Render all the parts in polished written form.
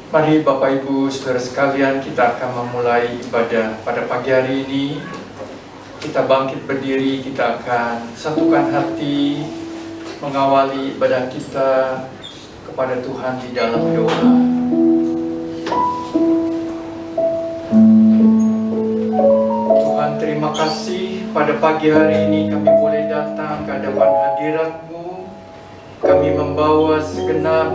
Mari Bapak Ibu Saudara sekalian, kita akan memulai ibadah pada pagi hari ini. Kita bangkit berdiri, kita akan satukan hati mengawali ibadah kita kepada Tuhan di dalam doa. Tuhan, terima kasih pada pagi hari ini kami boleh datang ke hadapan hadirat-Mu. Kami membawa segenap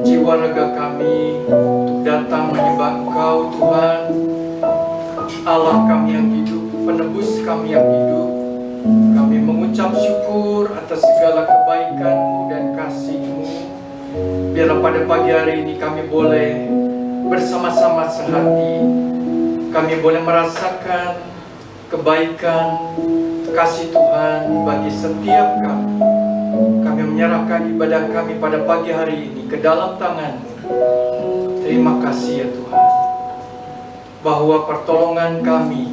jiwa raga kami untuk datang menyembah Engkau, Tuhan, Allah kami yang hidup, penebus kami yang hidup. Kami mengucap syukur atas segala kebaikan-Mu dan kasih-Mu. Biarlah pada pagi hari ini kami boleh bersama-sama sehati. Kami boleh merasakan kebaikan, kasih Tuhan bagi setiap kami. Kami menyerahkan ibadah kami pada pagi hari ini ke dalam tangan-Mu. Terima kasih ya Tuhan, bahwa pertolongan kami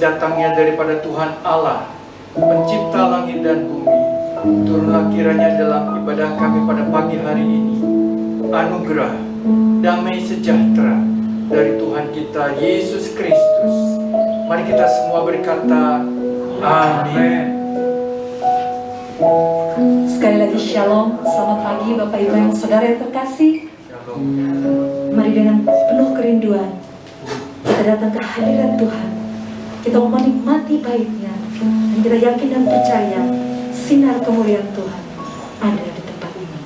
datangnya daripada Tuhan Allah, pencipta langit dan bumi. Turunlah kiranya dalam ibadah kami pada pagi hari ini anugerah, damai sejahtera dari Tuhan kita Yesus Kristus. Mari kita semua berkata amin. Sekali lagi shalom, selamat pagi Bapak Ibu yang Saudara yang terkasih. Mari dengan penuh kerinduan kita datang ke hadirat Tuhan. Kita mau menikmati baik-Nya dan kita yakin dan percaya sinar kemuliaan Tuhan ada di tempat ini.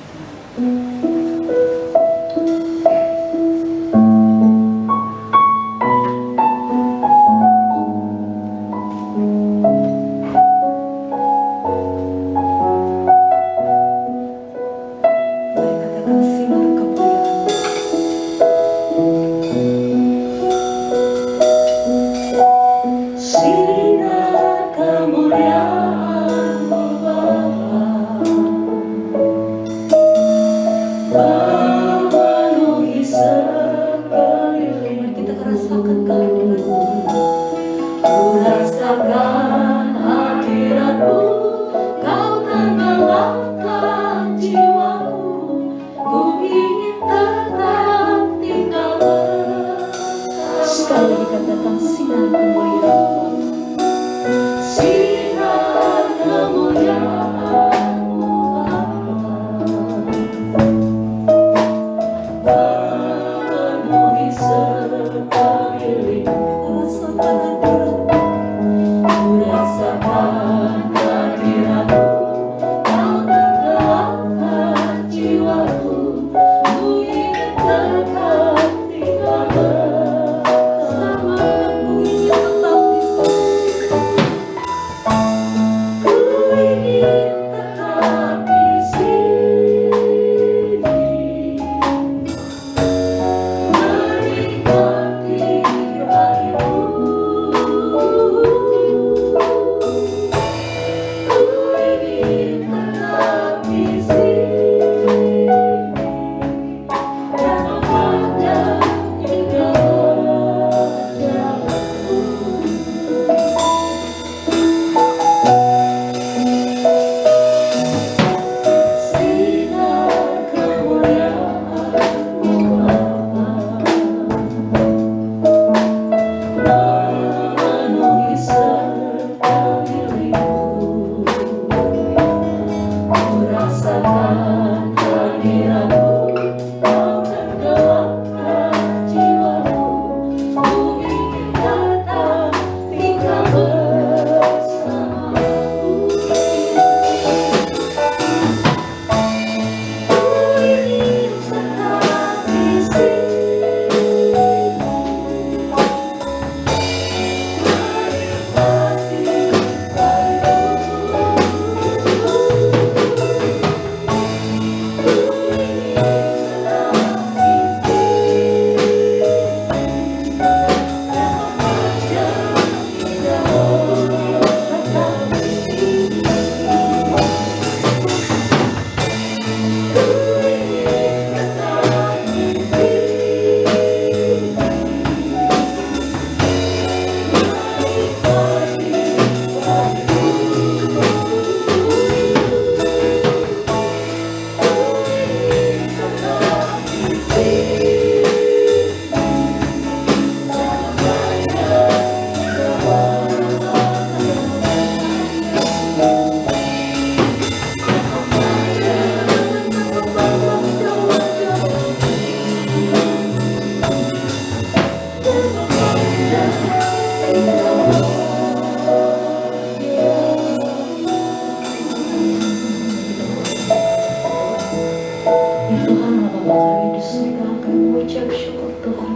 kami di surga, kami mengucap syukur Tuhan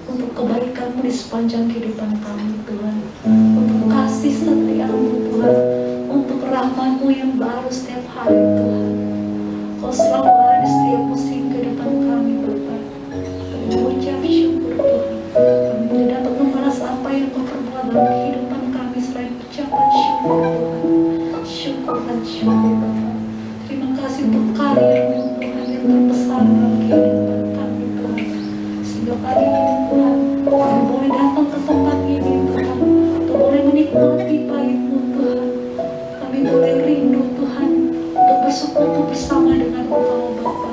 untuk kebaikan-Mu di sepanjang kehidupan kami Tuhan, untuk kasih setia-Mu Tuhan, untuk rahmat-Mu yang baru setiap hari Tuhan. Kau selalu ada di setiap musim kehidupan kami Bapa. Kami mengucap syukur Tuhan. Kami tidak dapat membalas apa yang Kau perbuat dalam kehidupan kami selain ucapan syukur Tuhan. Syukur dan syukur Bapa. Terima kasih untuk karya-Mu Tuhan yang terbesar dalam kehidupan kami Tuhan. Sehingga pagi ini Tuhan, kami boleh datang ke tempat ini Tuhan, untuk boleh menikmati pagi-Mu Tuhan. Kami boleh rindu Tuhan untuk bersekutu bersama dengan Engkau Bapa.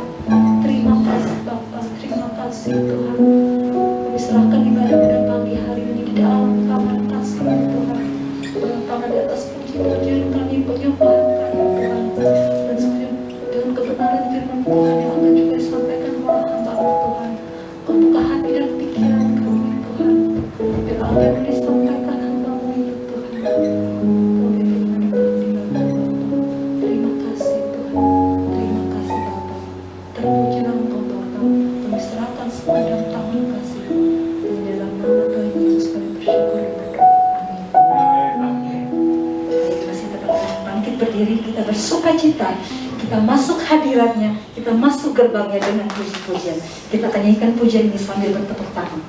Terima kasih Bapa, terima kasih Tuhan. Kami serahkan ibadah pada pagi hari ini di dalam tangan kasih-Mu Tuhan. Bertangan di atas puji-pujian kami, penyembahan kami Tuhan. Dan semuanya dengan kebenaran firman Tuhan yang akan juga disampaikan oleh hamba-Mu Tuhan. Kau buka hati dan pikiran kami Tuhan. Biar apa yang disampaikan hamba-Mu itu Tuhan, Kau diterima di dalam Bapa. Terima kasih Tuhan, terima kasih Bapa. Terpujilah Engkau Bapa. Kami serahkan semua dalam tangan kasih-Mu. Dan dalam nama Tuhan Yesus kami bersyukur dan berdoa. Amin. Amin. Baik, masih tetap bangkit berdiri, kita bersuka cita, kita masuk hadiratnya, kita masuk gerbangnya dengan puji-pujian. Kita akan nyanyikan pujian ini sambil bertepuk tangan.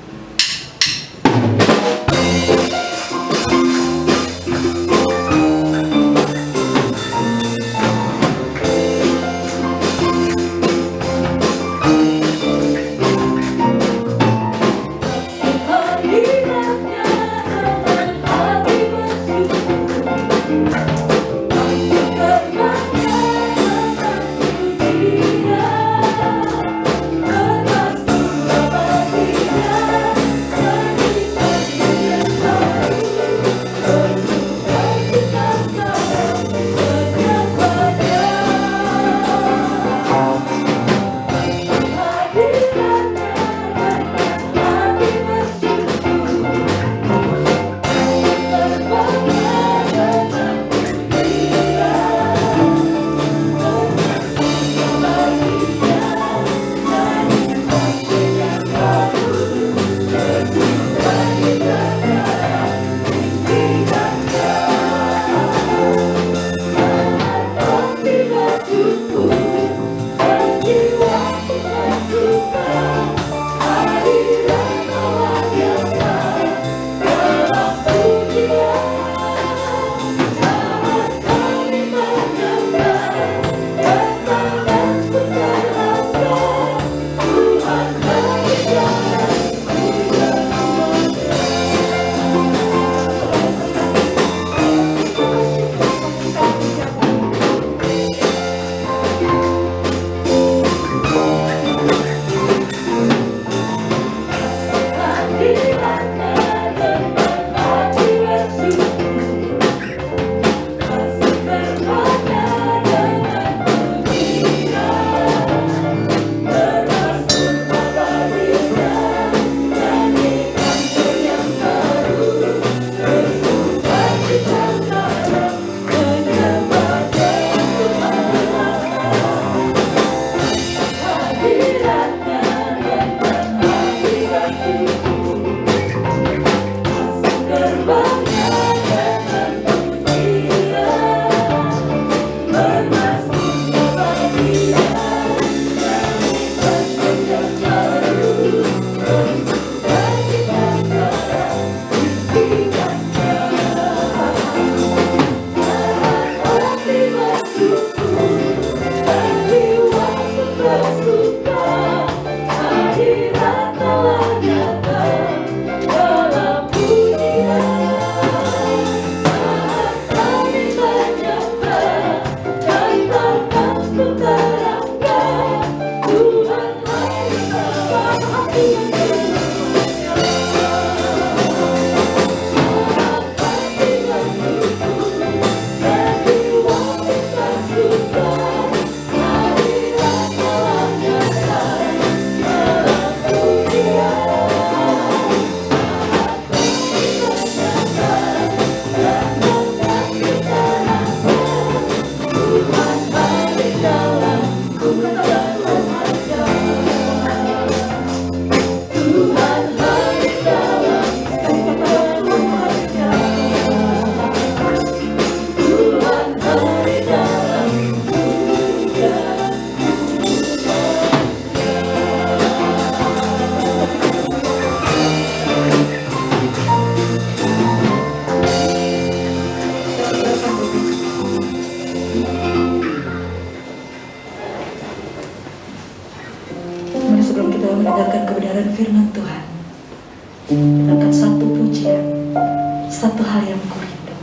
sebelum kita mendengarkan kebenaran firman Tuhan, kita angkat satu pujian, satu hal yang kurindu.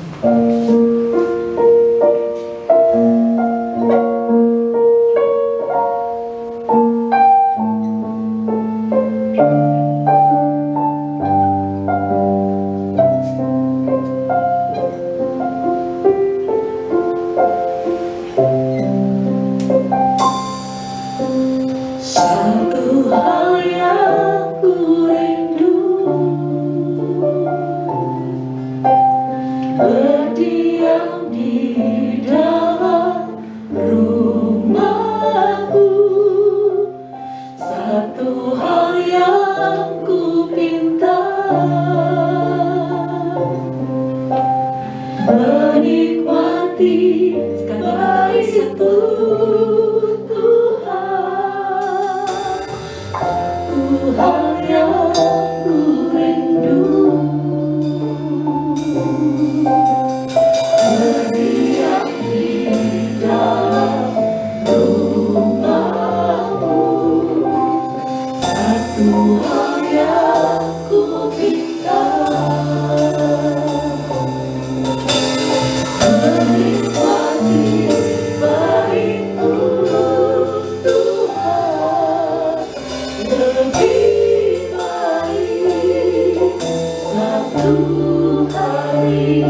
Satu hal yang kurindu, berdiam di dalam rumahmu. Satu hal yang ku pinta, menikmati sekali itu Tuhan yang ku rindu. Berdiam di dalam rumahmu. Satu hal yang ku minta, menikmati baik-Mu Tuhan. Lebih baik satu hari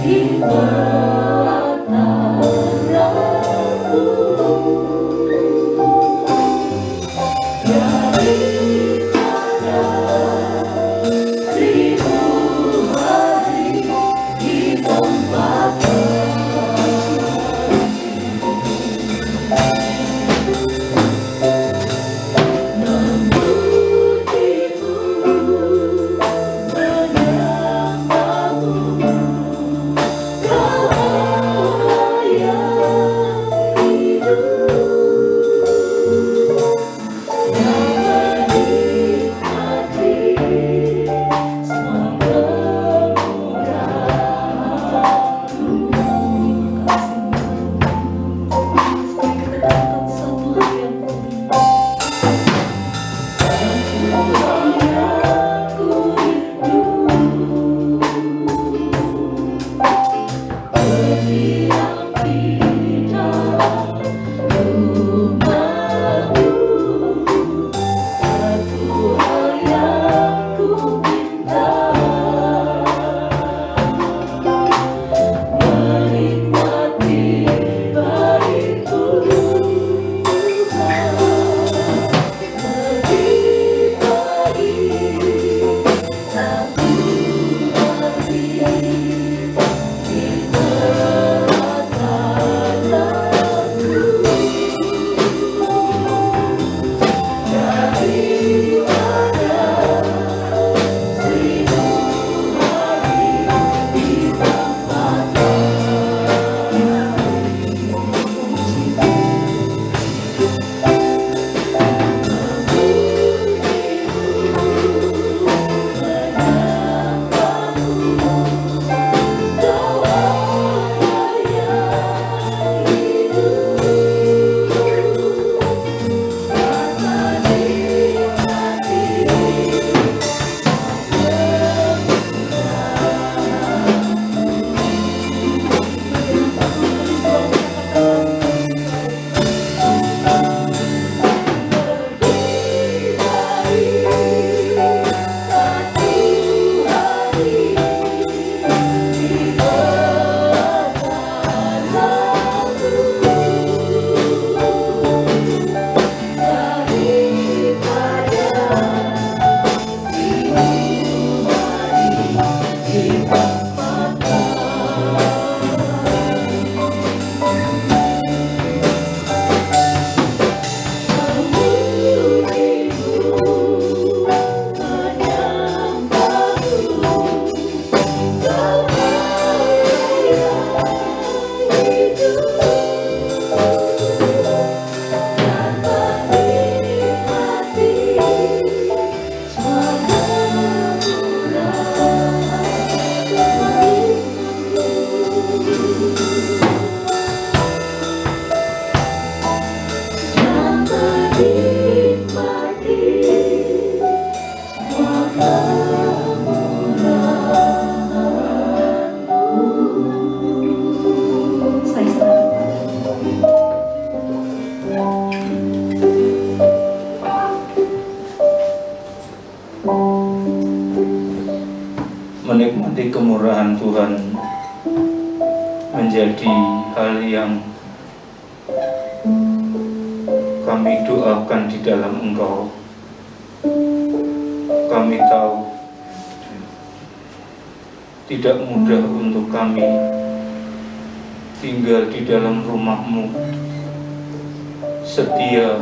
di pelataranmu daripada 1000 hari di tempat memujimu, nanti kemurahan Tuhan menjadi hal yang kami doakan di dalam Engkau. Kami tahu tidak mudah untuk kami tinggal di dalam rumah-Mu, setia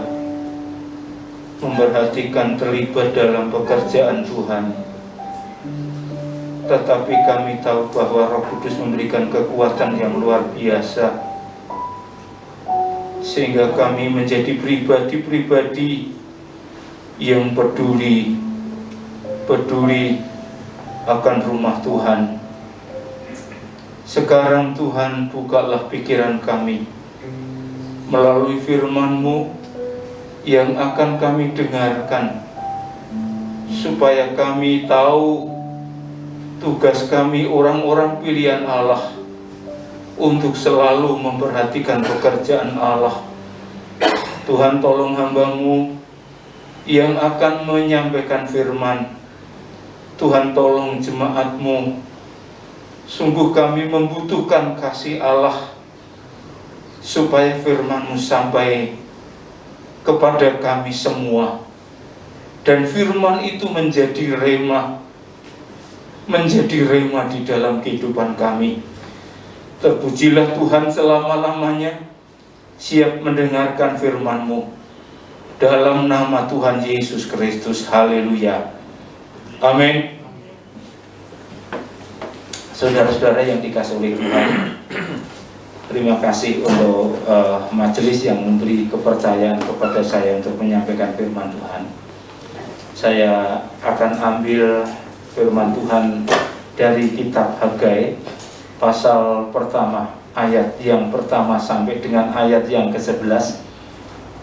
memperhatikan, terlibat dalam pekerjaan Tuhan. Tetapi kami tahu bahwa Roh Kudus memberikan kekuatan yang luar biasa, sehingga kami menjadi pribadi-pribadi yang peduli akan rumah Tuhan. Sekarang Tuhan, bukalah pikiran kami melalui firman-Mu yang akan kami dengarkan, supaya kami tahu tugas kami orang-orang pilihan Allah untuk selalu memperhatikan pekerjaan Allah. Tuhan, tolong hamba-Mu yang akan menyampaikan firman. Tuhan, tolong jemaat-Mu. Sungguh kami membutuhkan kasih Allah, supaya firman-Mu sampai kepada kami semua, dan firman itu menjadi rema di dalam kehidupan kami. Terpujilah Tuhan selama-lamanya, siap mendengarkan firman-Mu. Dalam nama Tuhan Yesus Kristus, haleluya, amin. Saudara-saudara yang dikasihi oleh Tuhan, terima kasih untuk majelis yang memberi kepercayaan kepada saya untuk menyampaikan firman Tuhan. Saya akan ambil firman Tuhan dari kitab Hagai, pasal pertama, ayat yang pertama sampai dengan ayat yang ke-11.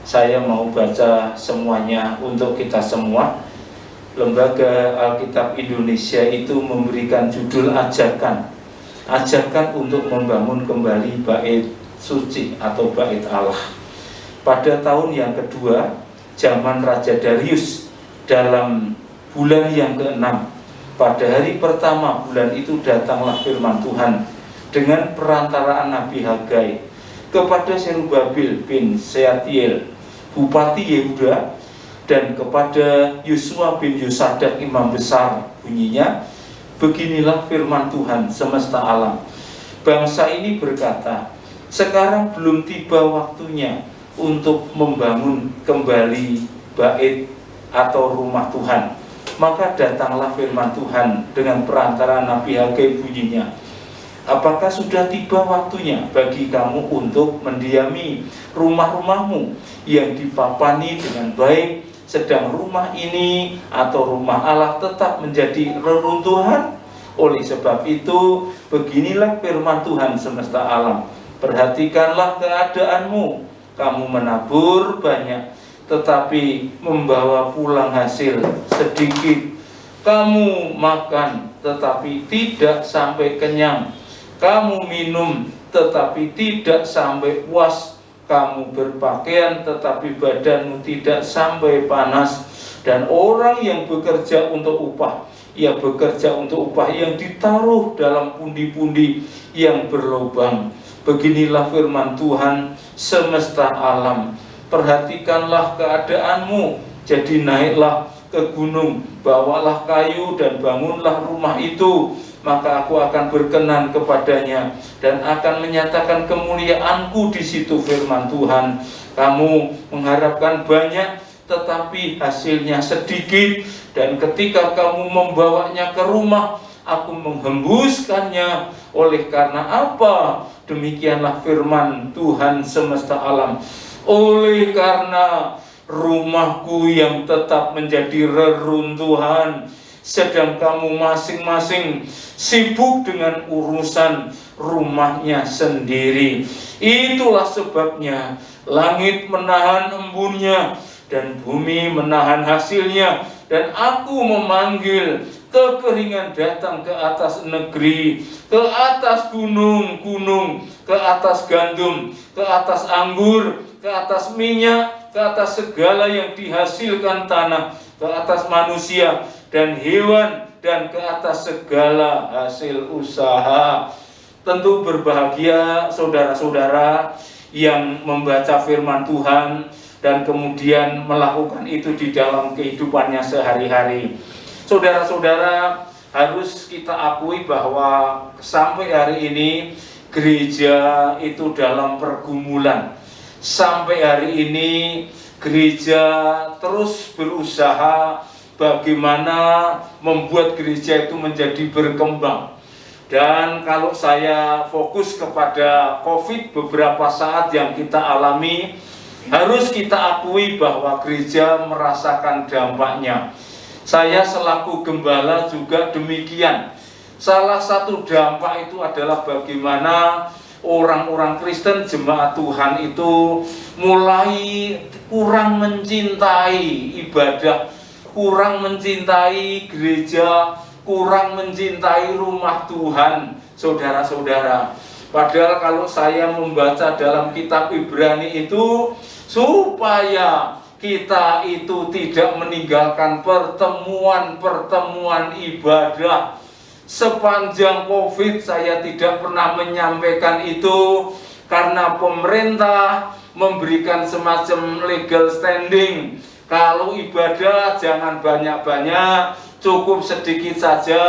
Saya mau baca semuanya untuk kita semua. Lembaga Alkitab Indonesia itu memberikan judul ajakan untuk membangun kembali bait suci atau bait Allah. Pada tahun yang kedua zaman Raja Darius, dalam bulan yang ke-6, pada hari pertama bulan itu, datanglah firman Tuhan dengan perantaraan Nabi Hagai kepada Zerubbabel bin Sealtiel, Bupati Yehuda, dan kepada Yosua bin Yosadak, imam besar. Bunyinya, beginilah firman Tuhan semesta alam. Bangsa ini berkata, sekarang belum tiba waktunya untuk membangun kembali bait atau rumah Tuhan. Maka datanglah firman Tuhan dengan perantara Nabi Hagai, bunyinya, apakah sudah tiba waktunya bagi kamu untuk mendiami rumah-rumahmu yang dipapani dengan baik, sedang rumah ini atau rumah Allah tetap menjadi reruntuhan? Oleh sebab itu, beginilah firman Tuhan semesta alam, perhatikanlah keadaanmu. Kamu menabur banyak, tetapi membawa pulang hasil sedikit. Kamu makan, tetapi tidak sampai kenyang. Kamu minum, tetapi tidak sampai puas. Kamu berpakaian, tetapi badanmu tidak sampai panas. Dan orang yang bekerja untuk upah, ia bekerja untuk upah yang ditaruh dalam pundi-pundi yang berlubang. Beginilah firman Tuhan semesta alam, perhatikanlah keadaanmu. Jadi naiklah ke gunung, bawalah kayu dan bangunlah rumah itu, maka aku akan berkenan kepadanya dan akan menyatakan kemuliaanku di situ, firman Tuhan. Kamu mengharapkan banyak, tetapi hasilnya sedikit, dan ketika kamu membawanya ke rumah, aku menghembuskannya. Oleh karena apa? Demikianlah firman Tuhan semesta alam. Oleh karena rumahku yang tetap menjadi reruntuhan, sedang kamu masing-masing sibuk dengan urusan rumahnya sendiri. Itulah sebabnya langit menahan embunnya dan bumi menahan hasilnya, dan aku memanggil kekeringan datang ke atas negeri, ke atas gunung-gunung, ke atas gandum, ke atas anggur, ke atas minyak, ke atas segala yang dihasilkan tanah, ke atas manusia dan hewan dan ke atas segala hasil usaha. Tentu berbahagia saudara-saudara yang membaca firman Tuhan dan kemudian melakukan itu di dalam kehidupannya sehari-hari. Saudara-saudara, harus kita akui bahwa sampai hari ini gereja itu dalam pergumulan. Sampai hari ini gereja terus berusaha bagaimana membuat gereja itu menjadi berkembang. Dan kalau saya fokus kepada COVID beberapa saat yang kita alami, harus kita akui bahwa gereja merasakan dampaknya. Saya selaku gembala juga demikian. Salah satu dampak itu adalah bagaimana orang-orang Kristen, jemaat Tuhan itu mulai kurang mencintai ibadah, kurang mencintai gereja, kurang mencintai rumah Tuhan, saudara-saudara. Padahal kalau saya membaca dalam kitab Ibrani itu, supaya kita itu tidak meninggalkan pertemuan-pertemuan ibadah. Sepanjang COVID saya tidak pernah menyampaikan itu, karena pemerintah memberikan semacam legal standing. Kalau ibadah jangan banyak-banyak, cukup sedikit saja.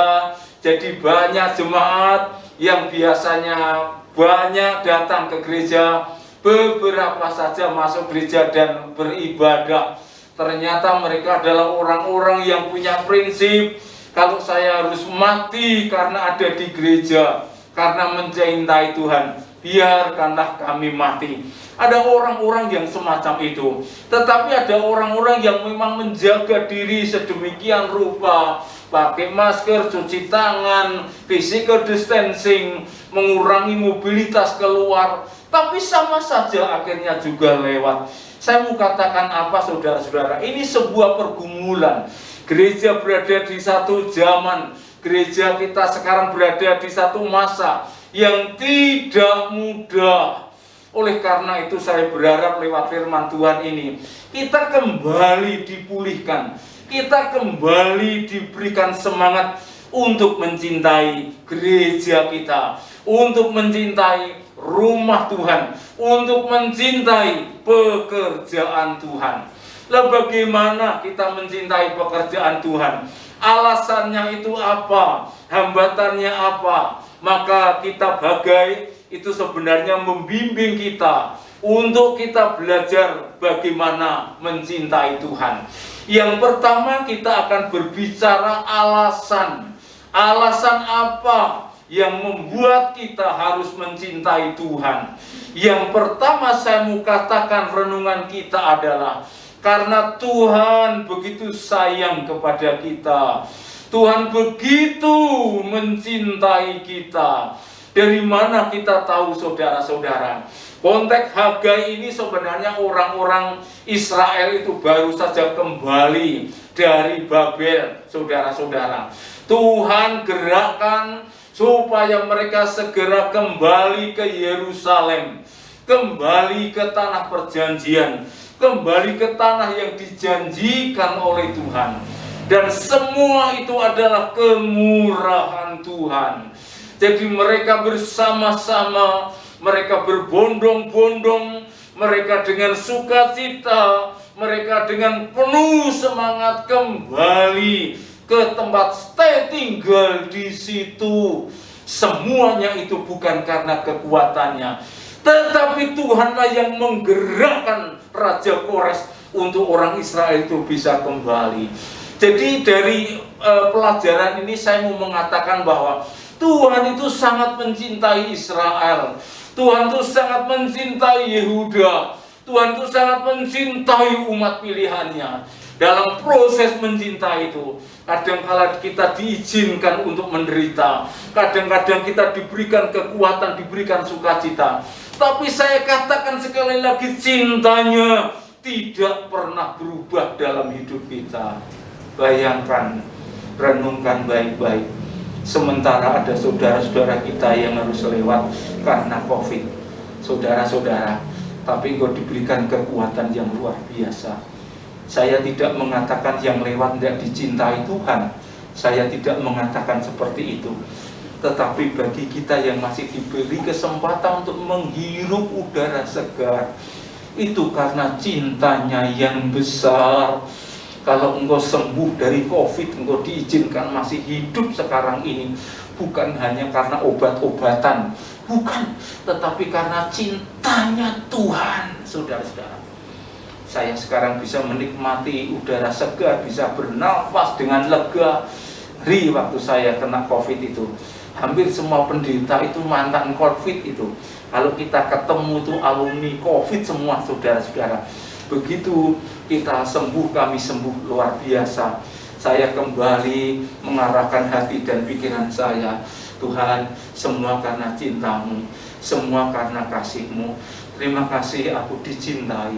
Jadi banyak jemaat yang biasanya banyak datang ke gereja, beberapa saja masuk gereja dan beribadah. Ternyata mereka adalah orang-orang yang punya prinsip, kalau saya harus mati karena ada di gereja, karena mencintai Tuhan, biarkanlah kami mati. Ada orang-orang yang semacam itu. Tetapi ada orang-orang yang memang menjaga diri sedemikian rupa, pakai masker, cuci tangan, physical distancing, mengurangi mobilitas keluar, tapi sama saja akhirnya juga lewat. Saya mau katakan apa, saudara-saudara? Ini sebuah pergumulan. Gereja berada di satu zaman, gereja kita sekarang berada di satu masa yang tidak mudah. Oleh karena itu saya berharap lewat firman Tuhan ini, kita kembali dipulihkan, kita kembali diberikan semangat untuk mencintai gereja kita, untuk mencintai rumah Tuhan, untuk mencintai pekerjaan Tuhan. Lah bagaimana kita mencintai pekerjaan Tuhan? Alasannya itu apa? Hambatannya apa? Maka kita Bagai itu sebenarnya membimbing kita untuk kita belajar bagaimana mencintai Tuhan. Yang pertama kita akan berbicara alasan. Alasan apa yang membuat kita harus mencintai Tuhan? Yang pertama saya mau katakan renungan kita adalah karena Tuhan begitu sayang kepada kita. Tuhan begitu mencintai kita. Dari mana kita tahu, saudara-saudara? Konteks Hagai ini sebenarnya orang-orang Israel itu baru saja kembali dari Babel, saudara-saudara. Tuhan gerakkan supaya mereka segera kembali ke Yerusalem, kembali ke tanah perjanjian, kembali ke tanah yang dijanjikan oleh Tuhan. Dan semua itu adalah kemurahan Tuhan. Jadi mereka bersama-sama, mereka berbondong-bondong, mereka dengan sukacita, mereka dengan penuh semangat kembali ke tempat stay tinggal di situ. Semuanya itu bukan karena kekuatannya, tetapi Tuhanlah yang menggerakkan Raja Kores untuk orang Israel itu bisa kembali. Jadi dari pelajaran ini saya mau mengatakan bahwa Tuhan itu sangat mencintai Israel. Tuhan itu sangat mencintai Yehuda. Tuhan itu sangat mencintai umat pilihannya. Dalam proses mencintai itu, kadang-kadang kita diizinkan untuk menderita. Kadang-kadang kita diberikan kekuatan, diberikan sukacita. Tapi saya katakan sekali lagi, cintanya tidak pernah berubah dalam hidup kita. Bayangkan, renungkan baik-baik. Sementara ada saudara-saudara kita yang harus lewat karena COVID. Saudara-saudara, tapi engkau diberikan kekuatan yang luar biasa. Saya tidak mengatakan yang lewat tidak dicintai Tuhan. Saya tidak mengatakan seperti itu. Tetapi bagi kita yang masih diberi kesempatan untuk menghirup udara segar, itu karena cintanya yang besar. Kalau engkau sembuh dari COVID, engkau diizinkan masih hidup sekarang ini, bukan hanya karena obat-obatan, bukan, tetapi karena cintanya Tuhan. Saudara-saudara, saya sekarang bisa menikmati udara segar, bisa bernafas dengan lega. Waktu saya kena COVID itu, hampir semua penderita itu mantan COVID itu. Kalau kita ketemu itu alumni COVID semua, saudara-saudara. Begitu kita sembuh, kami sembuh luar biasa. Saya kembali mengarahkan hati dan pikiran saya, Tuhan, semua karena cinta-Mu, semua karena kasih-Mu. Terima kasih aku dicintai,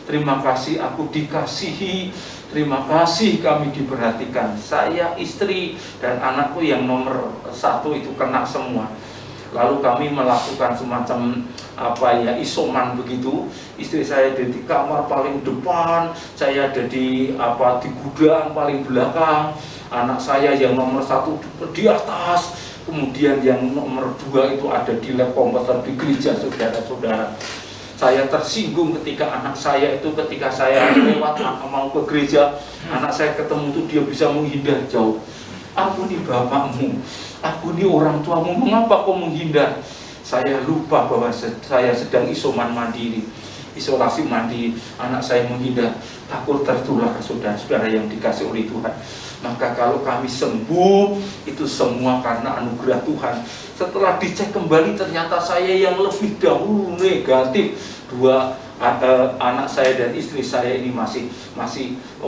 terima kasih aku dikasihi, terima kasih kami diperhatikan. Saya, istri, dan anakku yang nomor 1 itu kena semua. Lalu kami melakukan semacam isoman begitu. Istri saya ada di kamar paling depan, saya ada di gudang paling belakang. Anak saya yang nomor 1 di atas, kemudian yang nomor 2 itu ada di lab komputer di gereja, saudara-saudara. Saya tersinggung ketika anak saya itu, ketika saya lewat mau ke gereja, anak saya ketemu itu dia bisa menghindar jauh. Aku nih bapakmu, aku nih orang tuamu, mengapa kau menghindar? Saya lupa bahwa saya sedang isoman mandiri, isolasi mandiri. Anak saya menghindar, takut tertular, saudara-saudara yang dikasih oleh Tuhan. Maka kalau kami sembuh, itu semua karena anugerah Tuhan. Setelah dicek kembali, ternyata saya yang lebih dahulu negatif. Anak saya dan istri saya ini masih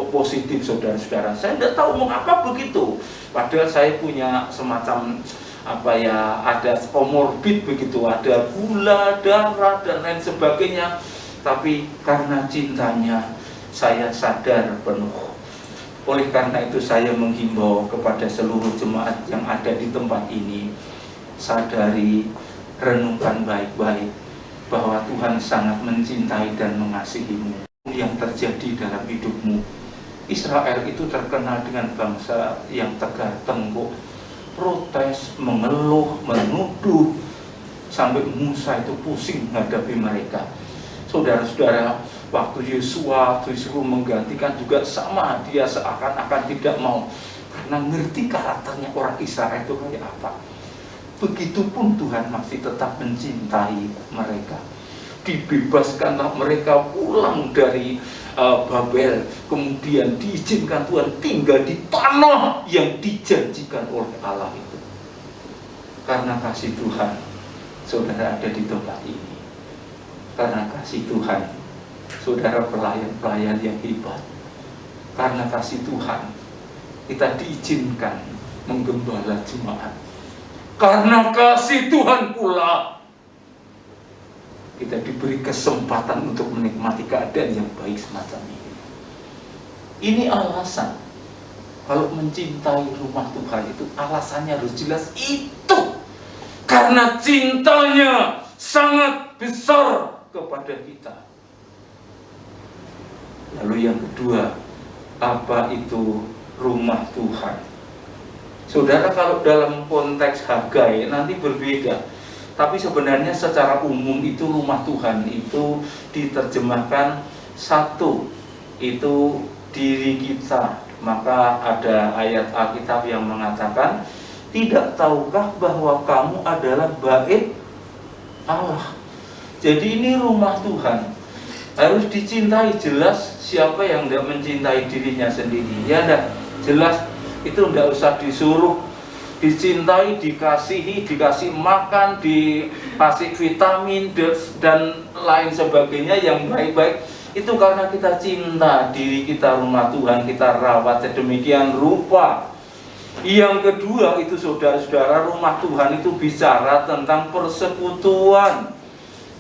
positif, saudara-saudara. Saya tidak tahu mengapa begitu. Padahal saya punya semacam ada komorbid begitu, ada gula darah dan lain sebagainya. Tapi karena cintanya, saya sadar penuh. Oleh karena itu saya menghimbau kepada seluruh jemaat yang ada di tempat ini, sadari, renungkan baik-baik bahwa Tuhan sangat mencintai dan mengasihimu. Yang terjadi dalam hidupmu, Israel itu terkenal dengan bangsa yang tegar tengkuk, protes, mengeluh, menuduh, sampai Musa itu pusing menghadapi mereka. Saudara-saudara, waktu Yosua disuruh menggantikan juga sama, dia seakan-akan tidak mau, karena ngerti karakternya orang Israel itu kayak apa. Begitupun Tuhan masih tetap mencintai mereka. Dibebaskanlah mereka pulang dari Babel, kemudian diizinkan Tuhan tinggal di tanah yang dijanjikan oleh Allah itu. Karena kasih Tuhan, saudara ada di tempat ini. Karena kasih Tuhan, saudara pelayan-pelayan yang hebat. Karena kasih Tuhan, kita diizinkan menggembala jemaat. Karena kasih Tuhan pula, kita diberi kesempatan untuk menikmati keadaan yang baik semacam ini. Ini alasan. Kalau mencintai rumah Tuhan itu alasannya harus jelas, itu karena cintanya sangat besar kepada kita. Lalu yang kedua, apa itu rumah Tuhan? Saudara, kalau dalam konteks Hagai nanti berbeda. Tapi sebenarnya secara umum itu rumah Tuhan itu diterjemahkan satu, itu diri kita. Maka ada ayat Alkitab yang mengatakan, tidak tahukah bahwa kamu adalah bait Allah. Jadi ini rumah Tuhan. Harus dicintai, jelas. Siapa yang tidak mencintai dirinya sendiri? Ya enggak, jelas. Itu tidak usah disuruh, dicintai, dikasihi, dikasih makan, dikasih vitamin dan lain sebagainya yang baik-baik. Itu karena kita cinta diri kita, rumah Tuhan kita rawat sedemikian rupa. Yang kedua itu, saudara-saudara, rumah Tuhan itu bicara tentang persekutuan.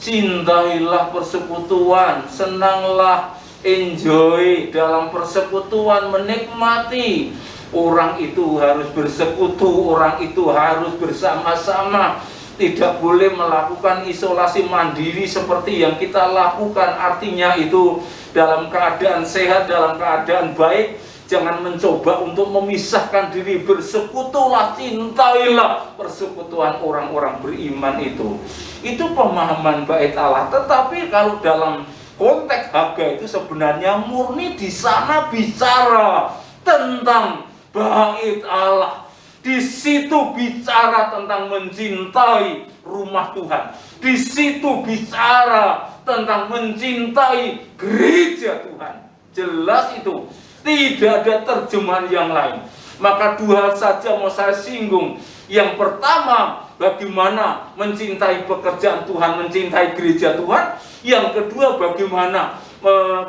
Cintailah persekutuan, senanglah, enjoy dalam persekutuan, menikmati. Orang itu harus bersekutu, orang itu harus bersama-sama. Tidak boleh melakukan isolasi mandiri seperti yang kita lakukan. Artinya itu dalam keadaan sehat, dalam keadaan baik, Jangan mencoba untuk memisahkan diri. Bersekutulah, cintailah persekutuan orang-orang beriman itu. Itu pemahaman bait Allah. Tetapi kalau dalam konteks Hagai itu sebenarnya murni di sana bicara tentang bait Allah. Di situ bicara tentang mencintai rumah Tuhan. Di situ bicara tentang mencintai gereja Tuhan. Jelas itu. Tidak ada terjemahan yang lain. Maka dua hal saja mau saya singgung. Yang pertama, bagaimana mencintai pekerjaan Tuhan, mencintai gereja Tuhan. Yang kedua, bagaimana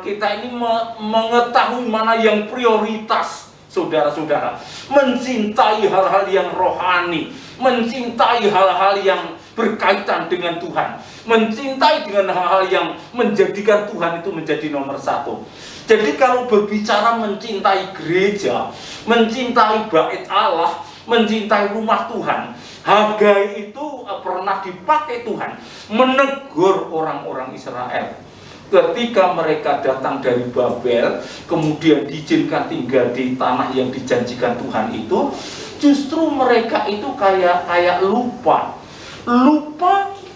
kita ini mengetahui mana yang prioritas. Saudara-saudara, mencintai hal-hal yang rohani, mencintai hal-hal yang berkaitan dengan Tuhan, mencintai dengan hal-hal yang menjadikan Tuhan itu menjadi nomor satu. Jadi kalau berbicara mencintai gereja, mencintai bait Allah, mencintai rumah Tuhan, Hagai itu pernah dipakai Tuhan menegur orang-orang Israel. Ketika mereka datang dari Babel, kemudian diizinkan tinggal di tanah yang dijanjikan Tuhan itu, justru mereka itu kayak lupa,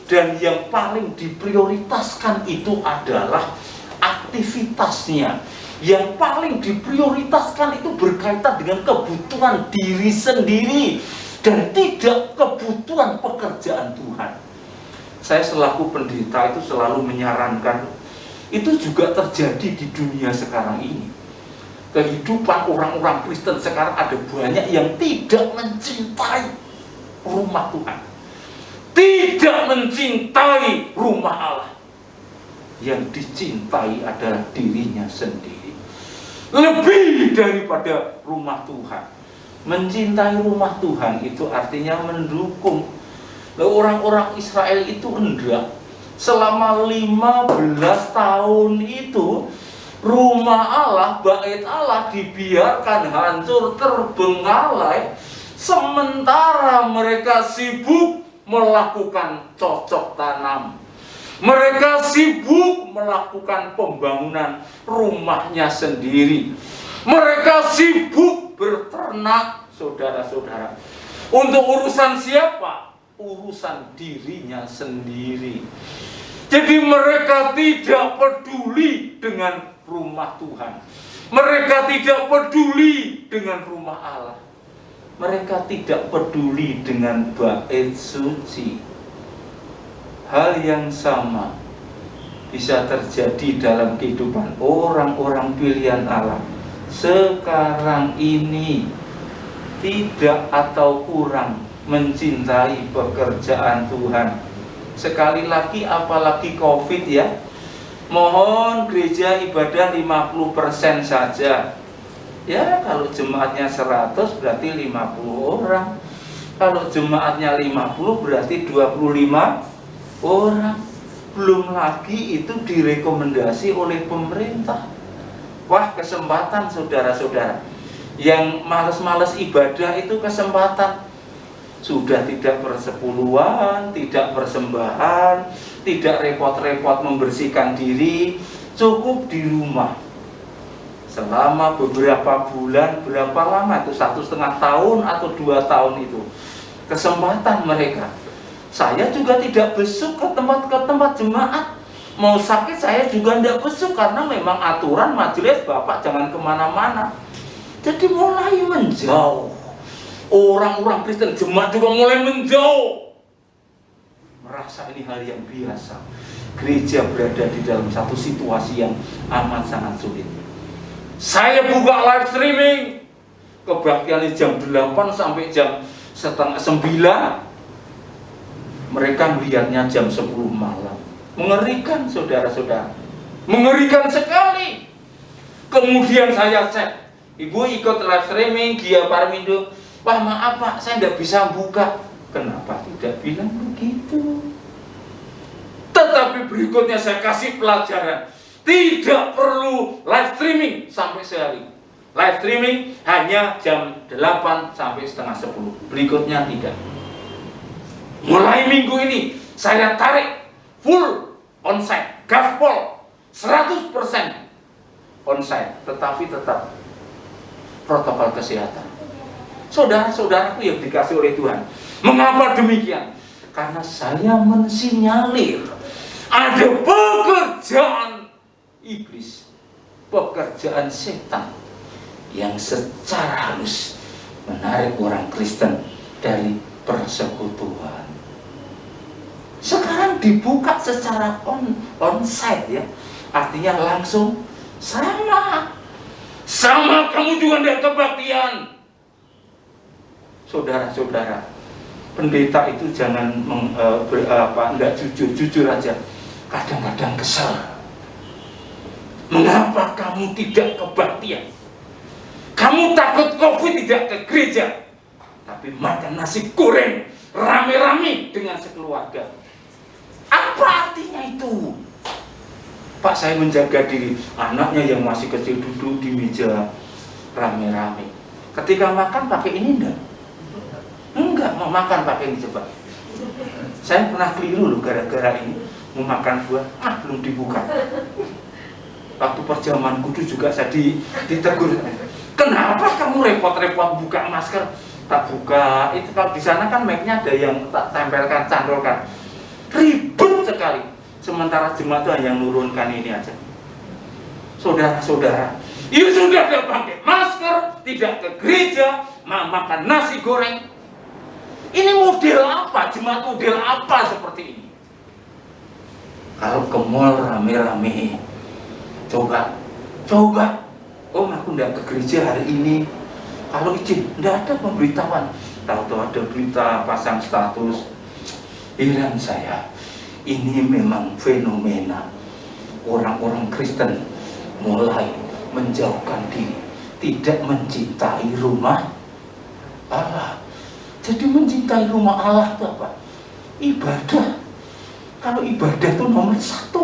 dan yang paling diprioritaskan itu adalah aktivitasnya. Yang paling diprioritaskan itu berkaitan dengan kebutuhan diri sendiri dan tidak kebutuhan pekerjaan Tuhan. Saya selaku pendeta itu selalu menyarankan, itu juga terjadi di dunia sekarang ini. Kehidupan orang-orang Kristen sekarang ada banyak yang tidak mencintai rumah Tuhan, tidak mencintai rumah Allah. Yang dicintai adalah dirinya sendiri, lebih daripada rumah Tuhan. Mencintai rumah Tuhan itu artinya mendukung. Orang-orang Israel itu enggak. Selama 15 tahun itu rumah Allah, bait Allah dibiarkan hancur terbengkalai, sementara mereka sibuk melakukan cocok tanam. Mereka sibuk melakukan pembangunan rumahnya sendiri. Mereka sibuk berternak, saudara-saudara. Untuk urusan siapa? Urusan dirinya sendiri. Jadi mereka tidak peduli dengan rumah Tuhan. Mereka tidak peduli dengan rumah Allah. Mereka tidak peduli dengan bait suci. Hal yang sama bisa terjadi dalam kehidupan orang-orang pilihan Allah sekarang ini. Tidak atau kurang mencintai pekerjaan Tuhan. Sekali lagi, apalagi COVID ya, mohon gereja ibadah 50% saja. Ya, kalau jemaatnya 100 berarti 50 orang. Kalau jemaatnya 50 berarti 25 orang. Belum lagi itu direkomendasi oleh pemerintah. Wah, kesempatan saudara-saudara. Yang males-males ibadah itu kesempatan. Sudah tidak persepuluhan, tidak persembahan, tidak repot-repot membersihkan diri, cukup di rumah selama beberapa bulan. Berapa lama itu? 1,5 tahun atau 2 tahun itu kesempatan mereka. Saya juga tidak besuk ke tempat jemaat. Mau sakit saya juga tidak besuk, karena memang aturan majelis Bapak jangan kemana-mana. Jadi mulai menjauh. Orang-orang Kristen jemaat juga mulai menjauh, merasa ini hal yang biasa. Gereja berada di dalam satu situasi yang amat sangat sulit. Saya buka live streaming, kebaktian jam 8 sampai jam 8:30. Mereka melihatnya jam 10 malam. Mengerikan saudara-saudara, mengerikan sekali. Kemudian saya cek, ibu ikut live streaming Gia Parmindo. Wah, maaf Pak, saya tidak bisa buka. Kenapa tidak bilang begitu? Tetapi berikutnya saya kasih pelajaran. Tidak perlu live streaming sampai sehari. Live streaming hanya jam 8 sampai 9:30. Berikutnya tidak. Mulai minggu ini saya tarik full onsite, gaspol 100% onsite. Tetapi tetap protokol kesehatan. Saudara-saudaraku yang dikasih oleh Tuhan, mengapa demikian? Karena saya mensinyalir ada pekerjaan iblis, pekerjaan setan yang secara halus menarik orang Kristen dari persekutuan. Sekarang dibuka secara onsite ya, artinya langsung sama kamu juga tidak kebaktian. Saudara-saudara, pendeta itu jangan enggak jujur aja. Kadang-kadang kesal. Mengapa kamu tidak kebaktian? Kamu takut COVID tidak ke gereja, tapi makan nasi goreng rame-rame dengan sekeluarga. Apa artinya itu? Pak, saya menjaga diri. Anaknya yang masih kecil duduk di meja rame-rame. Ketika makan pakai ini enggak? Enggak, mau makan pakai ini coba. Saya pernah keliru loh gara-gara ini. Mau makan buah, belum dibuka. Waktu perjamuan kudus juga saya ditegur. Kenapa kamu repot-repot buka masker? Tak buka. Itu kalau di sana kan mic-nya ada yang tak tempelkan, candolkan. Ribet sekali. Sementara jemaat itu hanya nurunkan ini aja. Saudara-saudara, ya sudah tidak pakai masker, tidak ke gereja, makan nasi goreng. Ini model apa? Jemaat model apa seperti ini? Kalau ke mall rame-rame, coba. Oh, aku tidak ke gereja hari ini. Kalau izin, tidak ada pemberitahuan. Tahu-tahu ada berita pasang status. Heran saya. Ini memang fenomena orang-orang Kristen mulai menjauhkan diri, tidak mencintai rumah Allah. Jadi mencintai rumah Allah itu apa? Ibadah. Kalau ibadah itu nomor 1.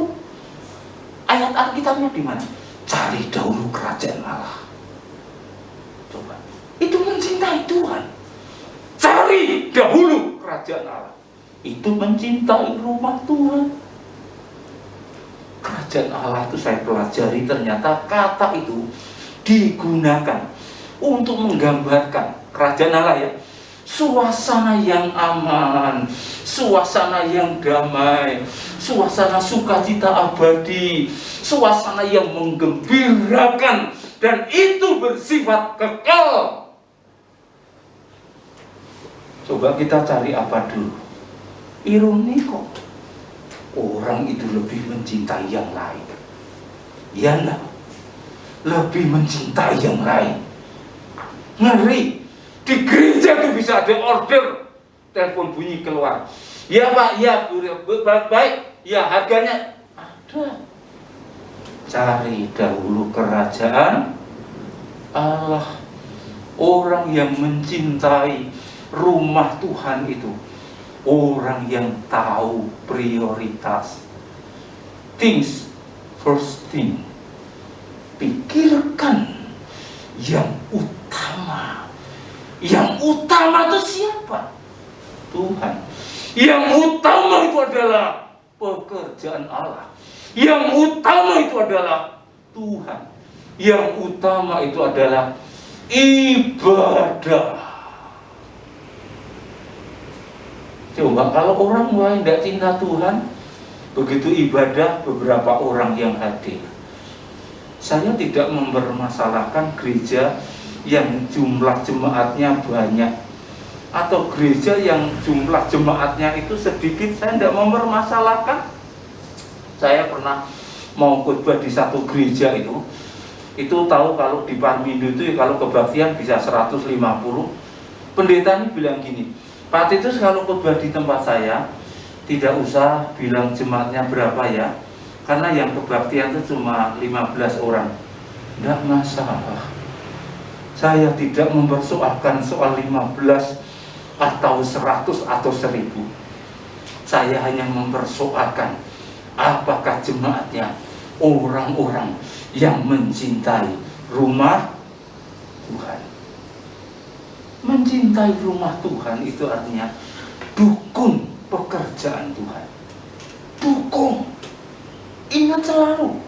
Ayat Alkitabnya di mana? Cari dahulu kerajaan Allah. Coba. Itu mencintai Tuhan. Cari dahulu kerajaan Allah. Itu mencintai rumah Tuhan. Kerajaan Allah itu saya pelajari, ternyata kata itu digunakan untuk menggambarkan kerajaan Allah ya. Suasana yang aman, suasana yang damai, suasana sukacita abadi, suasana yang menggembirakan, dan itu bersifat kekal. Coba kita cari apa dulu? Ironi kok. Orang itu lebih mencintai yang lain. Ya enggak? Lebih mencintai yang lain. Ngeri. Di gereja itu bisa ada order, telepon bunyi keluar. Ya Pak, ya baik, ya harganya ada. Cari dahulu kerajaan Allah. Orang yang mencintai rumah Tuhan itu orang yang tahu prioritas. Things first thing. Pikirkan yang utama. Yang utama itu siapa? Tuhan. Yang utama itu adalah pekerjaan Allah. Yang utama itu adalah Tuhan. Yang utama itu adalah ibadah. Coba kalau orang lain tidak cinta Tuhan, begitu ibadah beberapa orang yang hadir. Saya tidak mempermasalahkan gereja yang jumlah jemaatnya banyak atau gereja yang jumlah jemaatnya itu sedikit. Saya tidak mempermasalahkan. Saya pernah mau khotbah di satu gereja itu tahu kalau di Parmindo itu kalau kebaktian bisa 150. Pendeta ini bilang gini, Pak Titus kalau khotbah di tempat saya tidak usah bilang jemaatnya berapa ya, karena yang kebaktian itu cuma 15 orang. Tidak masalah. Saya tidak mempersoalkan soal 15 atau 100 atau 1000. Saya hanya mempersoalkan apakah jemaatnya orang-orang yang mencintai rumah Tuhan. Mencintai rumah Tuhan itu artinya dukung pekerjaan Tuhan. Dukung. Ingat selalu,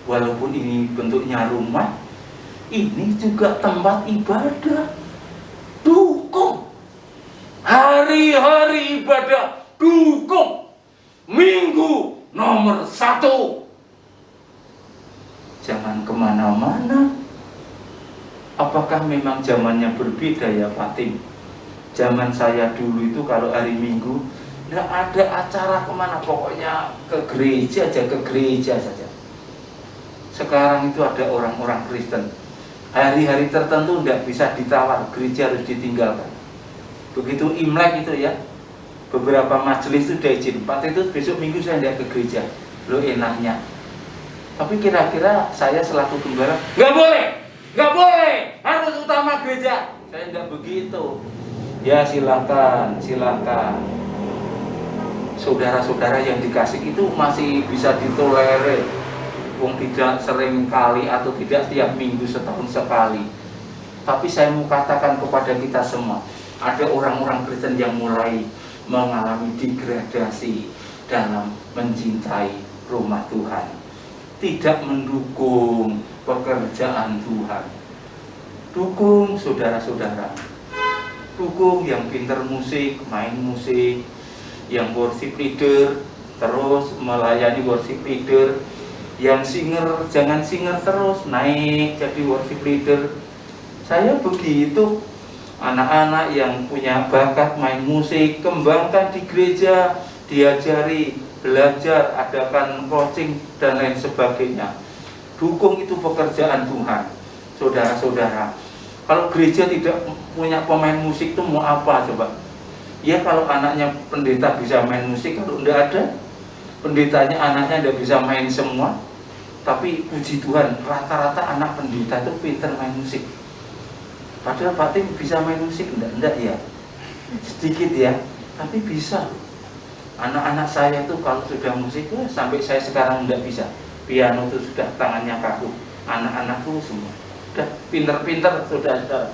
walaupun ini bentuknya rumah, ini juga tempat ibadah. Dukung hari-hari ibadah, dukung Minggu nomor 1. Jangan kemana-mana. Apakah memang zamannya berbeda ya Pak Tim? Zaman saya dulu itu kalau hari Minggu nggak ada acara kemana, pokoknya ke gereja aja, ke gereja saja. Sekarang itu ada orang-orang Kristen, hari-hari tertentu nggak bisa ditawar, gereja harus ditinggalkan. Begitu Imlek itu ya, beberapa majelis itu udah izin, Pak itu besok Minggu saya nggak ke gereja. Lo enaknya. Tapi kira-kira saya selaku gembala, nggak boleh, harus utama gereja. Saya nggak begitu. Ya silakan. Saudara-saudara yang dikasih itu masih bisa ditolerir. Wong tidak sering kali atau tidak tiap minggu, setahun sekali. Tapi saya mau katakan kepada kita semua, ada orang-orang Kristen yang mulai mengalami degradasi dalam mencintai rumah Tuhan, tidak mendukung pekerjaan Tuhan. Dukung saudara-saudara, dukung yang pinter musik, main musik, yang worship leader terus melayani worship leader, yang singer jangan singer terus, naik jadi worship leader. Saya begitu. Anak-anak yang punya bakat main musik, kembangkan di gereja, diajari, belajar, adakan coaching dan lain sebagainya. Dukung itu pekerjaan Tuhan. Saudara-saudara, kalau gereja tidak punya pemain musik itu mau apa coba? Ya kalau anaknya pendeta bisa main musik, kalau tidak ada pendetanya anaknya tidak bisa main semua. Tapi puji Tuhan, rata-rata anak pendeta itu pintar main musik. Padahal Pak Tim bisa main musik, enggak ya, sedikit ya, tapi bisa. Anak-anak saya itu kalau sudah musik, sampai saya sekarang enggak bisa. Piano itu sudah tangannya kaku. Anak-anakku semua sudah pinter-pinter, sudah.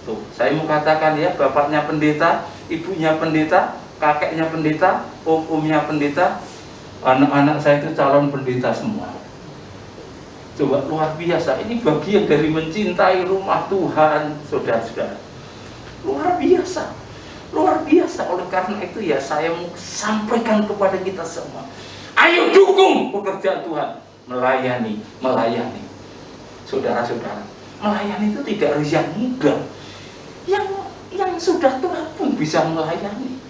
Tuh, saya mau katakan ya, bapaknya pendeta, ibunya pendeta, kakeknya pendeta, omnya pendeta, anak-anak saya itu calon pendeta semua. Coba luar biasa, ini bagian dari mencintai rumah Tuhan, saudara-saudara. Luar biasa. Oleh karena itu ya saya mau sampaikan kepada kita semua, ayo dukung pekerjaan Tuhan, melayani. Saudara-saudara, melayani itu tidak harus yang muda, yang sudah tua pun bisa melayani.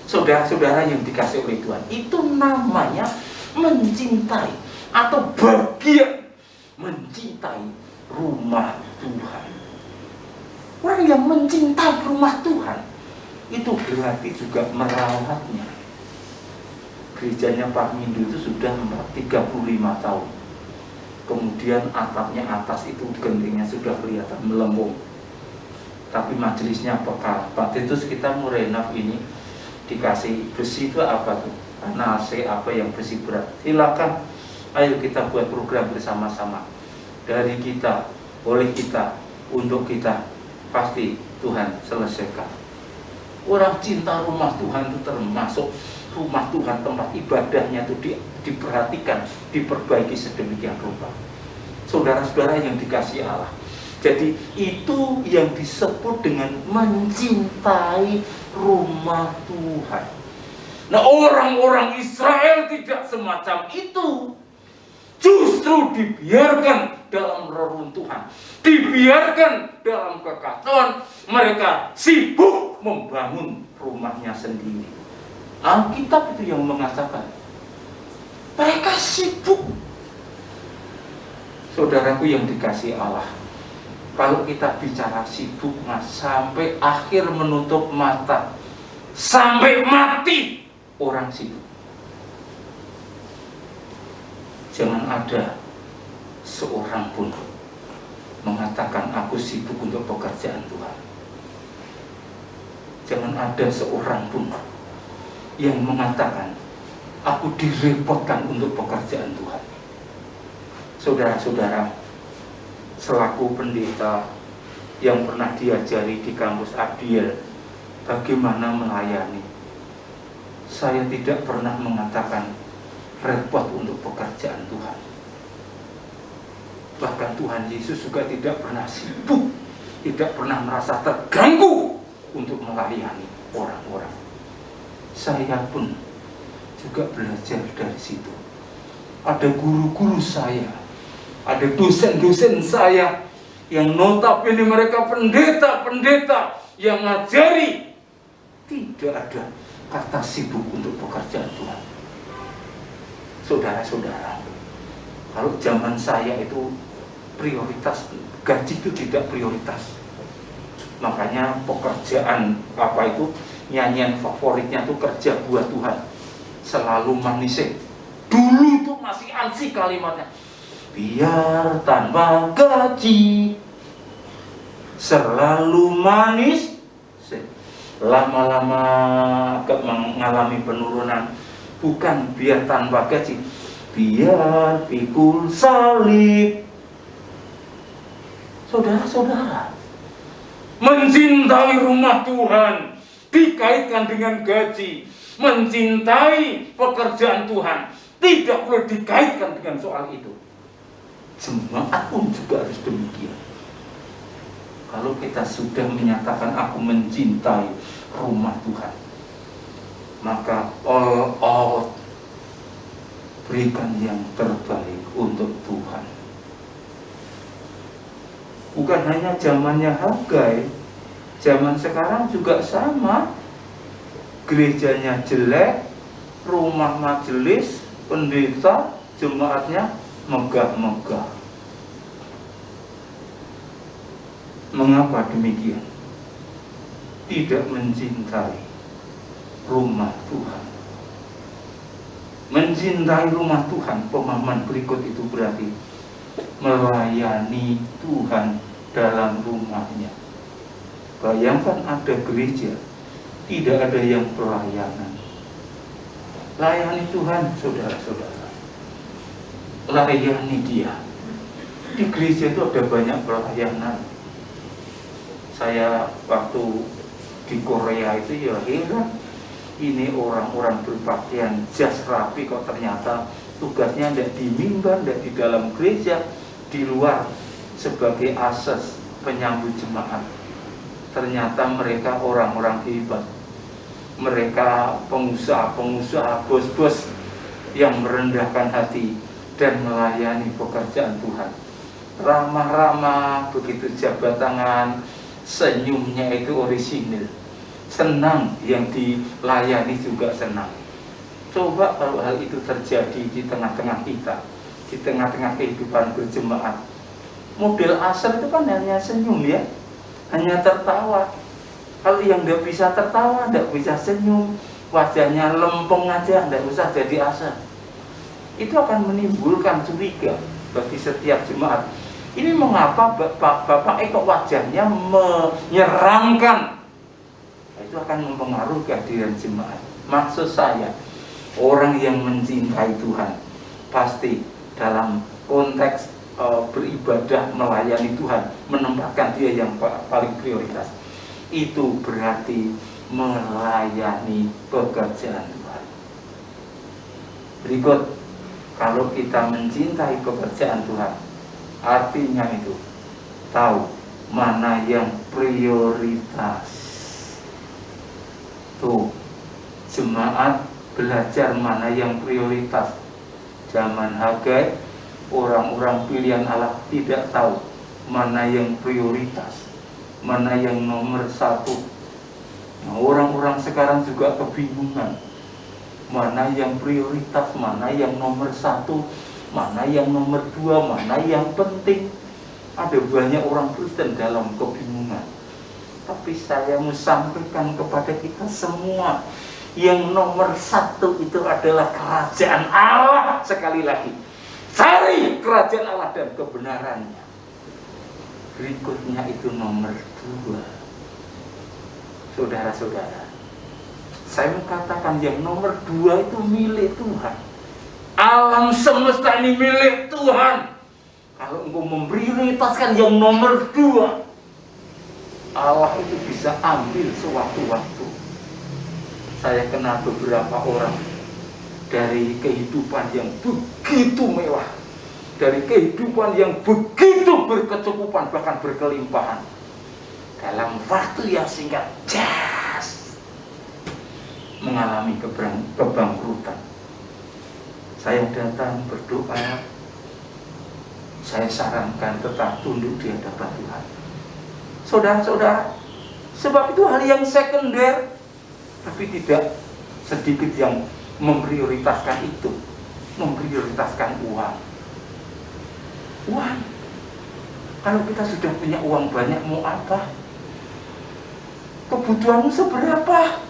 Saudara-saudara yang dikasih oleh Tuhan, itu namanya mencintai atau bagian mencintai rumah Tuhan. Orang yang mencintai rumah Tuhan itu berarti juga merawatnya. Gerejanya Pak Mindu itu sudah 35 tahun. Kemudian atapnya atas itu gentingnya sudah kelihatan melempung. Tapi majelisnya peka. Pak Titus kita mau renov ini, dikasih besi itu apa tuh? Karena AC apa yang besi berat. Silakan, ayo kita buat program bersama-sama. Dari kita, oleh kita, untuk kita, pasti Tuhan selesaikan. Orang cinta rumah Tuhan itu termasuk rumah Tuhan, tempat ibadahnya itu diperhatikan, diperbaiki sedemikian rupa. Saudara-saudara yang dikasihi Allah, jadi itu yang disebut dengan mencintai rumah Tuhan. Nah, orang-orang Israel tidak semacam itu. Justru dibiarkan dalam reruntuhan, dibiarkan dalam kekacauan. Mereka sibuk membangun rumahnya sendiri. Alkitab itu yang mengatakan mereka sibuk. Saudaraku yang dikasihi Allah, kalau kita bicara sibuk, sampai akhir menutup mata, sampai mati orang sibuk. Jangan ada seorang pun mengatakan aku sibuk untuk pekerjaan Tuhan. Jangan ada seorang pun yang mengatakan aku direpotkan untuk pekerjaan Tuhan. Saudara-saudara, selaku pendeta yang pernah diajari di kampus Abdiel bagaimana melayani, saya tidak pernah mengatakan repot untuk pekerjaan Tuhan. Bahkan Tuhan Yesus juga tidak pernah sibuk, tidak pernah merasa terganggu untuk melayani orang-orang. Saya pun juga belajar dari situ. Ada guru-guru saya, ada dosen-dosen saya yang notabene mereka pendeta-pendeta yang ngajari, tidak ada kata sibuk untuk pekerjaan Tuhan. Saudara-saudara, kalau zaman saya itu prioritas, gaji itu tidak prioritas. Makanya pekerjaan nyanyian favoritnya itu kerja buat Tuhan. Selalu manisnya. Dulu tuh masih ansih kalimatnya. Biar tanpa gaji selalu manis. Lama-lama mengalami penurunan. Bukan biar tanpa gaji, biar pikul salib. Saudara-saudara, mencintai rumah Tuhan dikaitkan dengan gaji. Mencintai pekerjaan Tuhan tidak perlu dikaitkan dengan soal itu. Jemaat pun juga harus demikian. Kalau kita sudah menyatakan aku mencintai rumah Tuhan, maka all out, berikan yang terbaik untuk Tuhan. Bukan hanya zamannya Hagai, zaman sekarang juga sama. Gerejanya jelek, rumah majelis, pendeta, jemaatnya megah-megah. Mengapa demikian? Tidak mencintai rumah Tuhan. Mencintai rumah Tuhan, pemahaman berikut itu berarti melayani Tuhan dalam rumahnya. Bayangkan ada gereja, tidak ada yang pelayanan. Layani Tuhan, saudara-saudara. Layani Dia. Di gereja itu ada banyak pelayanan. Saya waktu di Korea itu ya heran. Ini orang-orang berpakaian jas rapi kok ternyata tugasnya tidak di mimbar, tidak di dalam gereja, di luar sebagai asas penyambut jemaat. Ternyata mereka orang-orang hebat. Mereka pengusaha-pengusaha, bos-bos yang merendahkan hati dan melayani pekerjaan Tuhan. Ramah-ramah, begitu jabat tangan, senyumnya itu orisinil. Senang, yang dilayani juga senang. Coba kalau hal itu terjadi di tengah-tengah kita, di tengah-tengah kehidupan berjemaat. Model asal itu kan hanya senyum ya, hanya tertawa. Kalau yang tidak bisa tertawa, tidak bisa senyum, wajahnya lempeng aja, tidak usah jadi asal. Itu akan menimbulkan curiga bagi setiap jemaat. Ini mengapa Bapak kok wajahnya menyeramkan? Itu akan mempengaruhi kehadiran jemaat. Maksud saya, orang yang mencintai Tuhan pasti dalam konteks beribadah, melayani Tuhan, menempatkan Dia yang paling prioritas. Itu berarti melayani pekerjaan Tuhan. Berikut, kalau kita mencintai pekerjaan Tuhan, artinya itu tahu mana yang prioritas. Tuh, jemaat belajar mana yang prioritas. Zaman Hagai, orang-orang pilihan Allah tidak tahu mana yang prioritas, mana yang nomor satu. Nah, orang-orang sekarang juga kebingungan, mana yang prioritas, mana yang nomor satu, mana yang nomor dua, mana yang penting. Ada banyak orang Kristen dalam kebingungan. Tapi saya mau sampaikan kepada kita semua, yang nomor satu itu adalah kerajaan Allah. Sekali lagi, cari kerajaan Allah dan kebenarannya. Berikutnya itu nomor dua. Saudara-saudara, saya mengatakan yang nomor dua itu milik Tuhan. Alam semesta ini milik Tuhan. Kalau engkau memprioritaskan yang nomor dua, Allah itu bisa ambil sewaktu-waktu. Saya kenal beberapa orang dari kehidupan yang begitu mewah, dari kehidupan yang begitu berkecukupan, bahkan berkelimpahan, dalam waktu yang singkat, mengalami kebangkrutan. Saya datang berdoa, saya sarankan tetap tunduk di hadapan Tuhan. Saudara-saudara, sebab itu hal yang sekunder, tapi tidak sedikit yang memprioritaskan itu, memprioritaskan uang. Uang. Kalau kita sudah punya uang banyak, mau apa? Kebutuhanmu seberapa?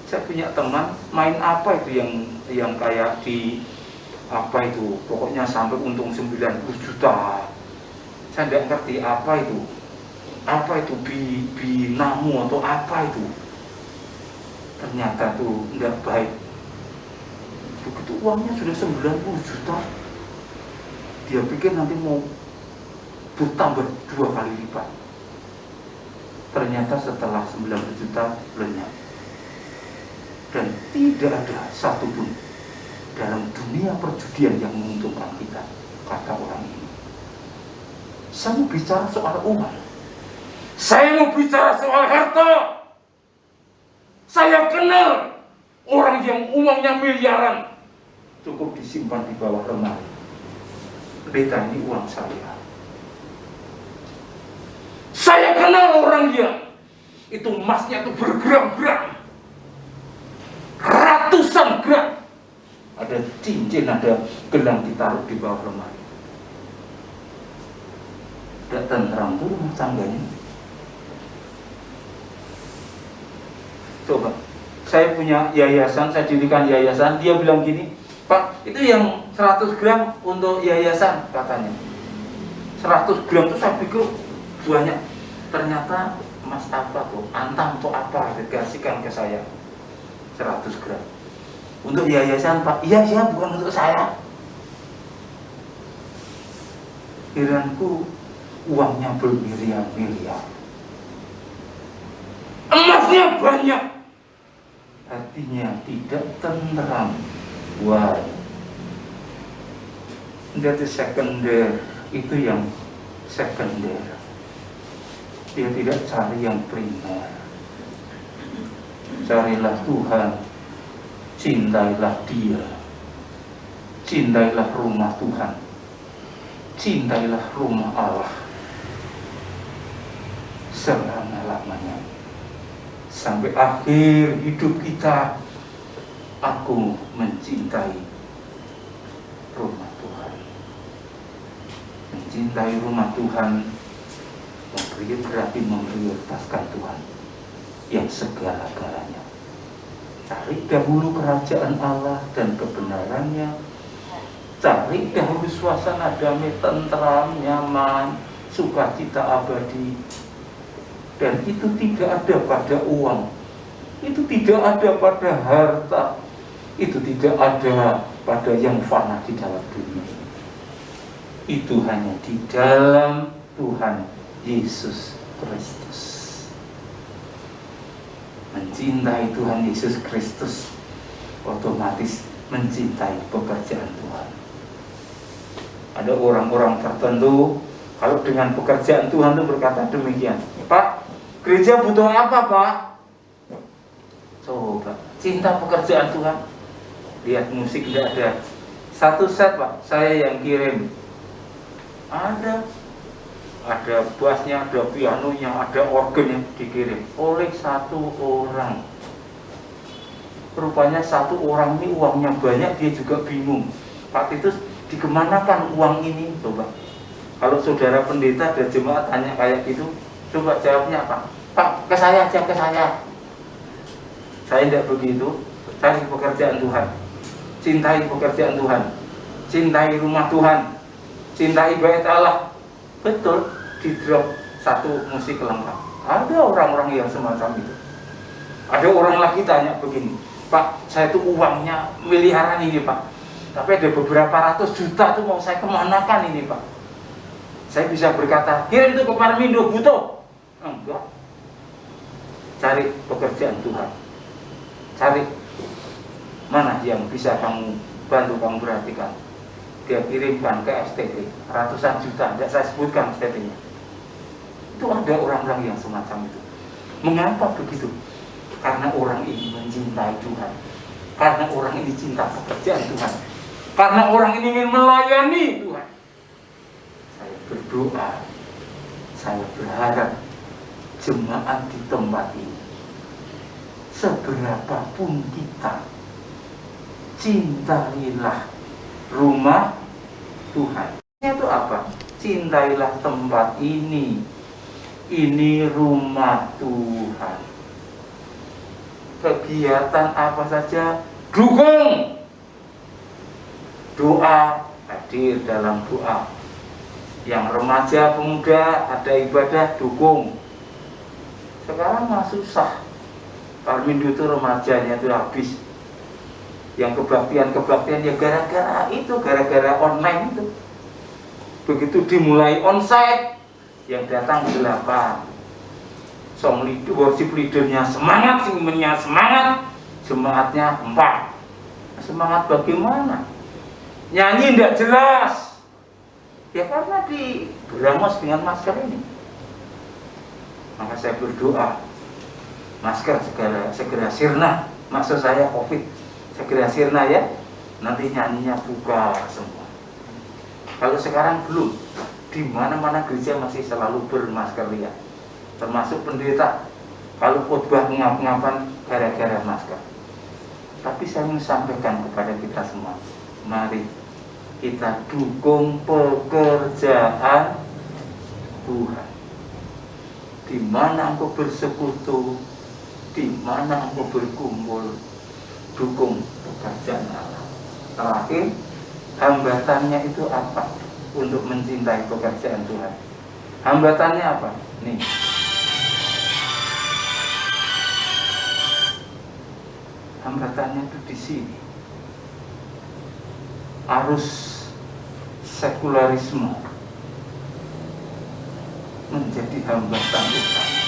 Saya punya teman, main apa itu yang kayak di apa itu, pokoknya sampai untung 90 juta. Saya tidak ngerti apa itu binamu atau apa itu. Ternyata tuh nggak baik. Begitu uangnya sudah 90 juta, dia pikir nanti mau bertambah 2 kali lipat. Ternyata setelah 90 juta lenyap. Dan tidak ada satupun dalam dunia perjudian yang menguntungkan kita, kata orang ini. Saya mau bicara soal uang. Saya mau bicara soal harta. Saya kenal orang yang uangnya miliaran, cukup disimpan di bawah lemari. Pendeta, ini uang saya. Saya kenal orang yang itu emasnya itu bergram-gram, ratusan gram, ada cincin, ada gelang ditaruh di bawah lemari. Tidak tentram tuh rumah tangganya. Coba, saya punya yayasan, saya dirikan yayasan, dia bilang gini, Pak, itu yang 100 gram untuk yayasan, katanya. 100 gram itu saya pikir banyak. Ternyata emas apa tuh, antam atau apa, dikasihkan ke saya 100 gram. Untuk yayasan, Pak. Iya, bukan untuk saya. Pikiranku, uangnya bermiliar-miliar, emasnya banyak, artinya tidak tenteram. Wah, dari sekunder itu yang sekunder. Dia tidak cari yang primer. Carilah Tuhan, cintailah Dia, cintailah rumah Tuhan, cintailah rumah Allah selama-lamanya sampai akhir hidup kita. Aku mencintai rumah Tuhan. Mencintai rumah Tuhan berarti memprioritaskan Tuhan yang segala-galanya. Cari dahulu kerajaan Allah dan kebenarannya. Cari dahulu suasana damai, tentram, nyaman, sukacita abadi. Dan itu tidak ada pada uang, itu tidak ada pada harta, itu tidak ada pada yang fana di dalam dunia. Itu hanya di dalam Tuhan Yesus Kristus. Mencintai Tuhan Yesus Kristus otomatis mencintai pekerjaan Tuhan. Ada orang-orang tertentu kalau dengan pekerjaan Tuhan itu berkata demikian, Pak, gereja butuh apa, Pak? Coba, cinta pekerjaan Tuhan. Lihat musik tidak ada. 1 set, Pak, saya yang kirim. Ada bassnya, ada pianonya, ada organ yang dikirim oleh 1 orang. Rupanya 1 orang ini uangnya banyak, dia juga bingung. Pak Titus, dikemanakan uang ini? Coba, kalau saudara pendeta dan jemaat tanya kayak gitu, coba jawabnya apa? Pak, ke saya aja, ke saya. Saya tidak begitu. Cari pekerjaan Tuhan, cintai pekerjaan Tuhan, cintai rumah Tuhan, cintai bait Allah. Betul, di drop 1 musik lengkap. Ada orang-orang yang semacam itu. Ada orang lagi tanya begini, Pak, saya tuh uangnya miliaran ini, Pak, tapi ada beberapa ratus juta tuh mau saya kemanakan ini, Pak. Saya bisa berkata, kirim itu ke Parmindo, butuh. Enggak. Cari pekerjaan Tuhan. Cari mana yang bisa kamu bantu, kamu perhatikan. dia kirimkan ke STT ratusan juta, tidak saya sebutkan STT-nya. Itu ada orang-orang yang semacam itu. Mengapa begitu? Karena orang ini mencintai Tuhan, karena orang ini cinta pekerjaan Tuhan, karena orang ini ingin melayani Tuhan. Saya berdoa, saya berharap jemaat di tempat ini, seberapapun kita, cintailah rumah Tuhan. Itu apa? Cintailah tempat ini. Ini rumah Tuhan. Kegiatan apa saja dukung. Doa, hadir dalam doa. Yang remaja, pemuda, ada ibadah, dukung. Sekarang mah susah. Parmindo itu remajanya itu habis. Yang kebaktian ya gara-gara itu, gara-gara online itu. Begitu dimulai onsite, yang datang 8. Song leader, worship leadernya semangat, singmennya semangat, semangatnya 4. Semangat bagaimana? Nyanyi tidak jelas. Ya karena di beramos dengan masker ini. Maka saya berdoa, masker segera sirna. Maksud saya COVID segera sirna ya. Nanti nyanyinya buka semua. Kalau sekarang belum, di mana-mana gereja masih selalu bermasker ya. Termasuk pendeta. Kalau khotbah ngap-ngapan gara-gara masker. Tapi saya ingin sampaikan kepada kita semua, mari kita dukung pekerjaan Tuhan. Di mana engkau bersekutu, di mana engkau berkumpul, dukung pekerjaan Allah. Terakhir, hambatannya itu apa untuk mencintai pekerjaan Tuhan? Hambatannya apa? Nih. Hambatannya itu di sini. Arus sekularisme menjadi hambatan utama.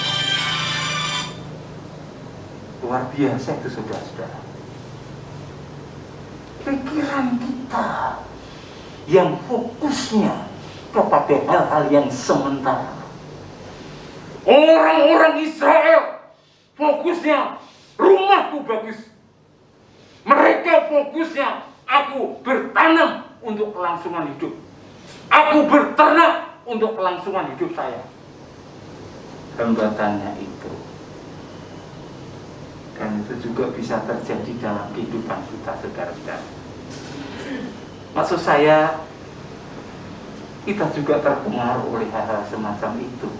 Luar biasa itu saudara-saudara. Pikiran kita yang fokusnya kepada hal-hal yang sementara. Orang-orang Israel fokusnya rumahku bagus. Mereka fokusnya aku bertanam untuk kelangsungan hidup. Aku berternak untuk kelangsungan hidup saya. Hambatannya itu. Dan itu juga bisa terjadi dalam kehidupan kita, saudara-saudara. Maksud saya, kita juga terpengaruh oleh hal-hal semacam itu.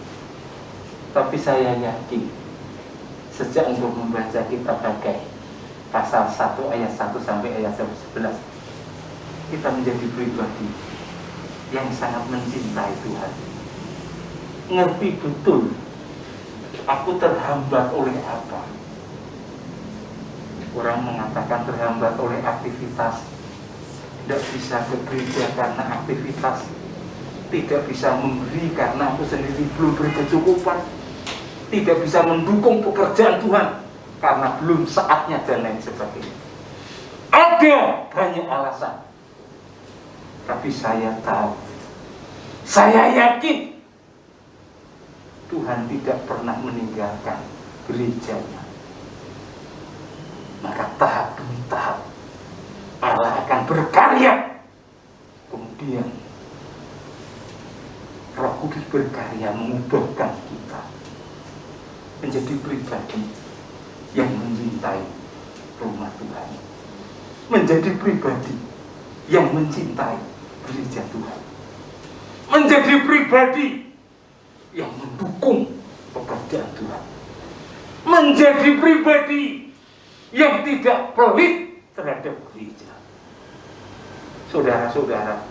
Tapi saya yakin, sejak untuk membaca kitab Hagai, pasal 1 ayat 1 sampai ayat 11, kita menjadi pribadi yang sangat mencintai Tuhan. Ngerti betul, aku terhambat oleh apa? Orang mengatakan terhambat oleh aktivitas. Tidak bisa ke gereja karena aktivitas. Tidak bisa memberi karena aku sendiri belum berkecukupan. Tidak bisa mendukung pekerjaan Tuhan karena belum saatnya dan lain sebagainya. Ada banyak alasan. Tapi saya tahu, saya yakin Tuhan tidak pernah meninggalkan gerejanya. Maka tahap demi tahap Allah akan berkarya. Kemudian Roh Kudus berkarya mengubahkan kita menjadi pribadi yang mencintai rumah Tuhan, menjadi pribadi yang mencintai gereja Tuhan, menjadi pribadi yang mendukung pekerjaan Tuhan, menjadi pribadi yang tidak pelit terhadap gereja. Saudara-saudara,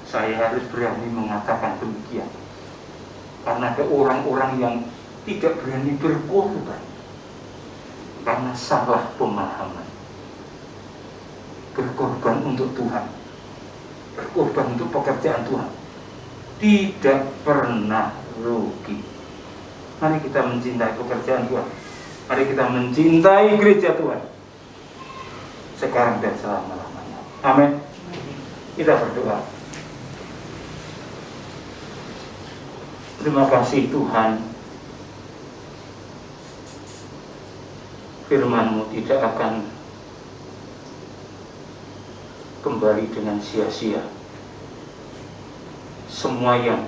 saya harus berani mengatakan demikian, karena ada orang-orang yang tidak berani berkorban karena salah pemahaman. Berkorban untuk Tuhan, berkorban untuk pekerjaan Tuhan, tidak pernah rugi. Mari kita mencintai pekerjaan Tuhan. Mari kita mencintai gereja Tuhan sekarang dan selama-lamanya. Amin. Kita berdoa. Terima kasih Tuhan, firman-Mu tidak akan kembali dengan sia-sia. Semua yang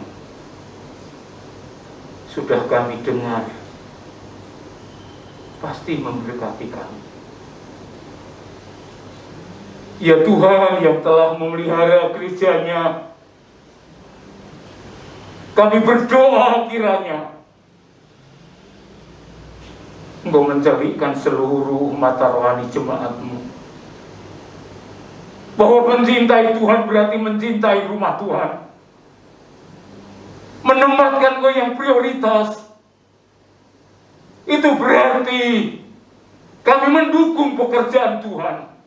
sudah kami dengar pasti memberkati kami. Ya Tuhan yang telah memelihara gereja-Nya, kami berdoa kiranya Engkau mencarikan seluruh mata rohani jemaat-Mu, bahwa mencintai Tuhan berarti mencintai rumah Tuhan, menempatkan Engkau yang prioritas. Itu berarti kami mendukung pekerjaan Tuhan.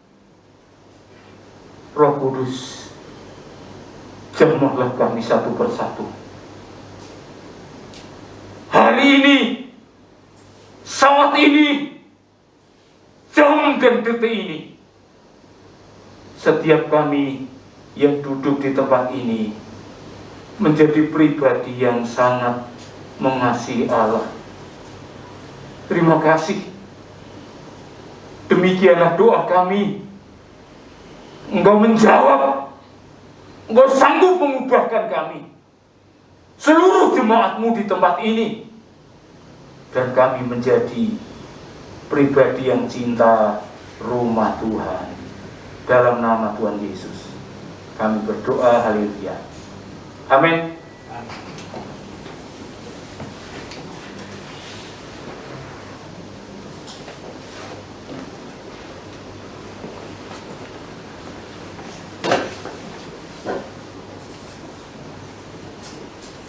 Roh Kudus, jamahlah kami satu persatu. Hari ini, saat ini, jam dan detik ini, setiap kami yang duduk di tempat ini menjadi pribadi yang sangat mengasihi Allah. Terima kasih. Demikianlah doa kami. Engkau menjawab, Engkau sanggup mengubahkan kami, seluruh jemaat-Mu di tempat ini, dan kami menjadi pribadi yang cinta rumah Tuhan. Dalam nama Tuhan Yesus kami berdoa, haleluya, amin.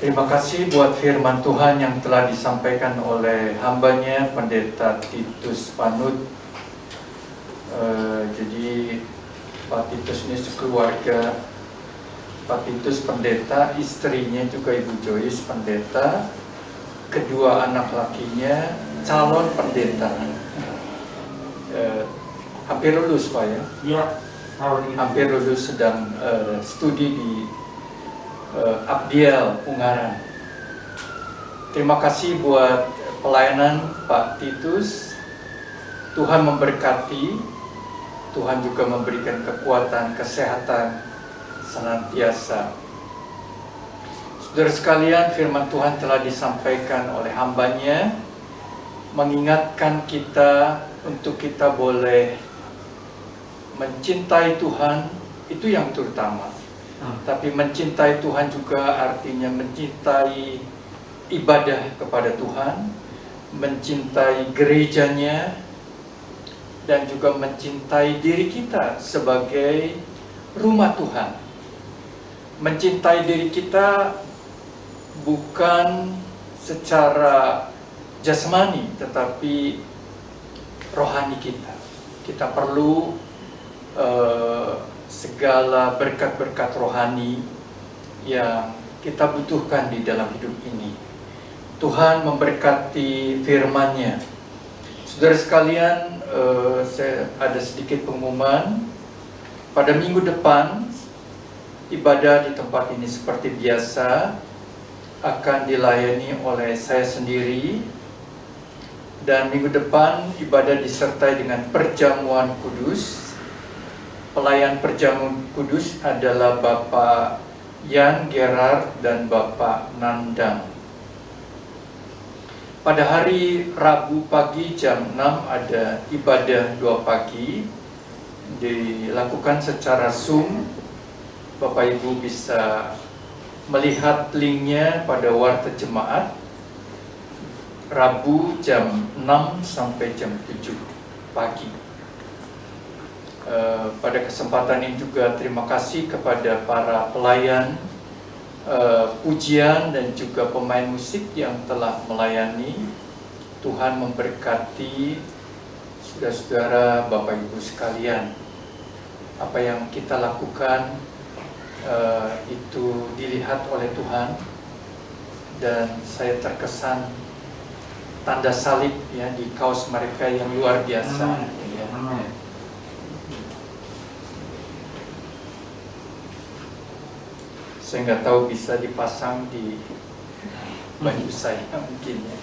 Terima kasih buat firman Tuhan yang telah disampaikan oleh hambanya Pendeta Titus Panut. Jadi Pak Titus ini sekeluarga, Pak Titus pendeta, istrinya juga Ibu Joyce pendeta, kedua anak lakinya calon pendeta. Hampir lulus Pak ya? Ya, Hampir lulus, sedang studi di Abdiel, Ungaran. Terima kasih buat pelayanan Pak Titus. Tuhan memberkati, Tuhan juga memberikan kekuatan, kesehatan senantiasa. Saudara sekalian, firman Tuhan telah disampaikan oleh hambanya, mengingatkan kita untuk kita boleh mencintai Tuhan, itu yang terutama. Tapi mencintai Tuhan juga artinya mencintai ibadah kepada Tuhan, mencintai gerejanya, dan juga mencintai diri kita sebagai rumah Tuhan. Mencintai diri kita bukan secara jasmani, tetapi rohani kita. Kita perlu segala berkat-berkat rohani yang kita butuhkan di dalam hidup ini. Tuhan memberkati firman-Nya. Saudara sekalian, saya ada sedikit pengumuman. Pada minggu depan, ibadah di tempat ini seperti biasa akan dilayani oleh saya sendiri. Dan minggu depan ibadah disertai dengan perjamuan kudus. Pelayan perjamuan kudus adalah Bapak Yan Gerard dan Bapak Nandang. Pada hari Rabu pagi jam 6 ada ibadah 2 pagi, dilakukan secara Zoom. Bapak Ibu bisa melihat linknya pada warta jemaat. Rabu jam 6 sampai jam 7 pagi. Pada kesempatan ini juga terima kasih kepada para pelayan pujian dan juga pemain musik yang telah melayani. Tuhan memberkati saudara-saudara, Bapak Ibu sekalian. Apa yang kita lakukan itu dilihat oleh Tuhan, dan saya terkesan tanda salib ya di kaos mereka yang luar biasa. Ya. Saya nggak tahu bisa dipasang di baju saya mungkin ya.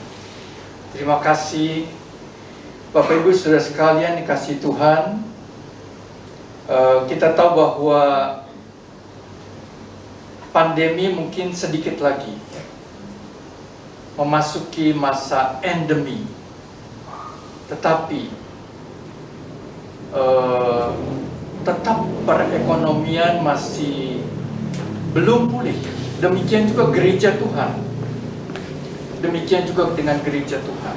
Terima kasih Bapak Ibu Saudara sekalian dikasih Tuhan. Kita tahu bahwa pandemi mungkin sedikit lagi memasuki masa endemi, tetapi tetap perekonomian masih belum pulih. Demikian juga gereja Tuhan. Demikian juga dengan gereja Tuhan.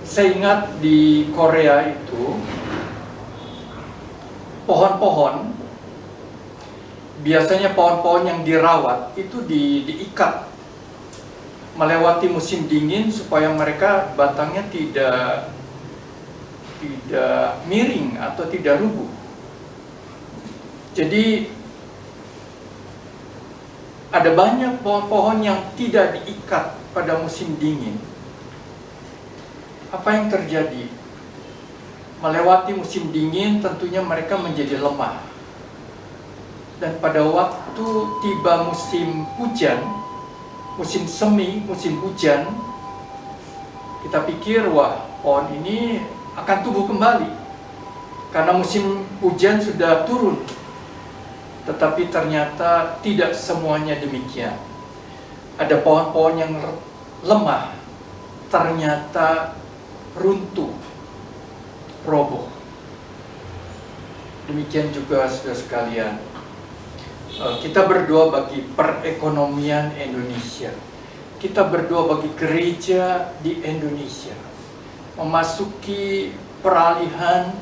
Saya ingat di Korea itu pohon-pohon, biasanya pohon-pohon yang dirawat itu diikat melewati musim dingin supaya mereka batangnya tidak miring atau tidak rubuh. Jadi ada banyak pohon-pohon yang tidak diikat pada musim dingin. Apa yang terjadi? Melewati musim dingin tentunya mereka menjadi lemah. Dan pada waktu tiba musim hujan, musim semi, musim hujan, kita pikir wah pohon ini akan tumbuh kembali karena musim hujan sudah turun. Tetapi ternyata tidak semuanya demikian. Ada pohon-pohon yang lemah, ternyata runtuh, roboh. Demikian juga saudara sekalian, kita berdoa bagi perekonomian Indonesia. Kita berdoa bagi gereja di Indonesia memasuki peralihan,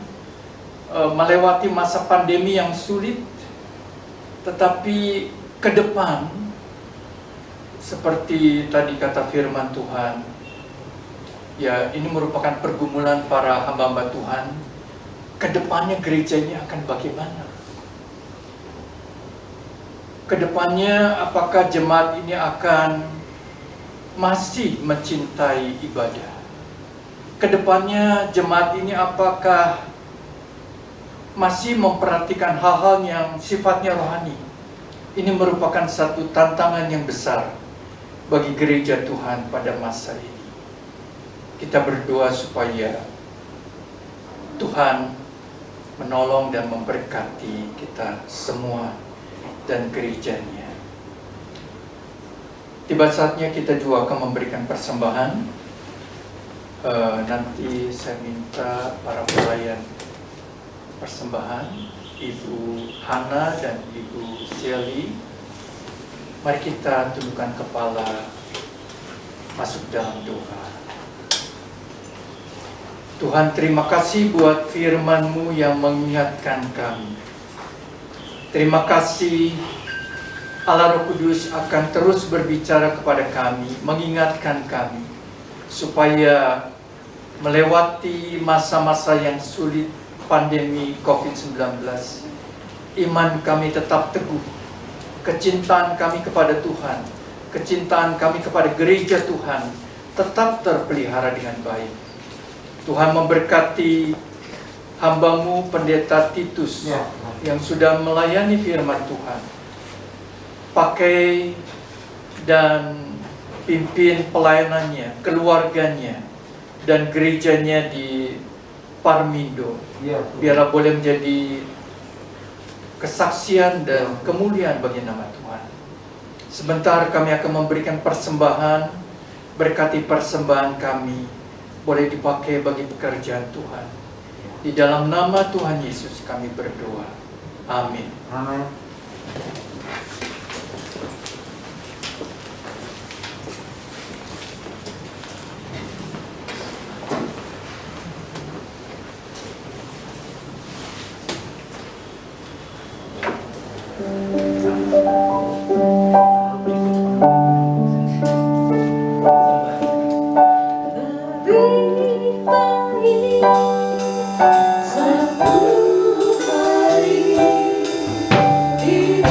melewati masa pandemi yang sulit. Tetapi ke depan, seperti tadi kata firman Tuhan, ya ini merupakan pergumulan para hamba-hamba Tuhan. Ke depannya gereja ini akan bagaimana? Ke depannya apakah jemaat ini akan masih mencintai ibadah? Ke depannya jemaat ini apakah masih memperhatikan hal-hal yang sifatnya rohani? Ini merupakan satu tantangan yang besar bagi gereja Tuhan pada masa ini. Kita berdoa supaya Tuhan menolong dan memberkati kita semua dan gerejanya. Tiba saatnya kita juga akan memberikan persembahan. Nanti saya minta para pelayan persembahan, Ibu Hana dan Ibu Sally. Mari kita tundukkan kepala, masuk dalam doa. Tuhan, terima kasih buat firman-Mu yang mengingatkan kami. Terima kasih Allah Roh Kudus akan terus berbicara kepada kami, mengingatkan kami supaya melewati masa-masa yang sulit pandemi COVID-19, iman kami tetap teguh, kecintaan kami kepada Tuhan, kecintaan kami kepada gereja Tuhan tetap terpelihara dengan baik. Tuhan memberkati hamba-Mu Pendeta Titus yang sudah melayani firman Tuhan. Pakai dan pimpin pelayanannya, keluarganya, dan gerejanya di Parmindo. Biarlah boleh menjadi kesaksian dan kemuliaan bagi nama Tuhan. Sebentar kami akan memberikan persembahan. Berkati persembahan kami boleh dipakai bagi pekerjaan Tuhan. Di dalam nama Tuhan Yesus kami berdoa. Amin. Amin. Satu hari di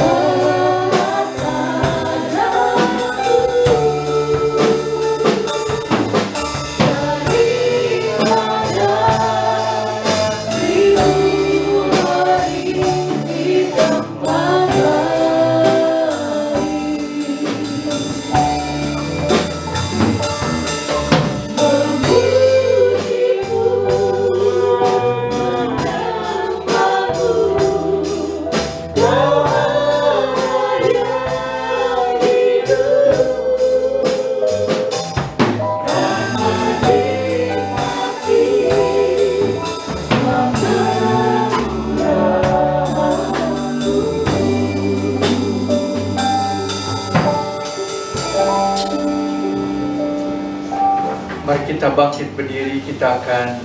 Mari kita bangkit berdiri, kita akan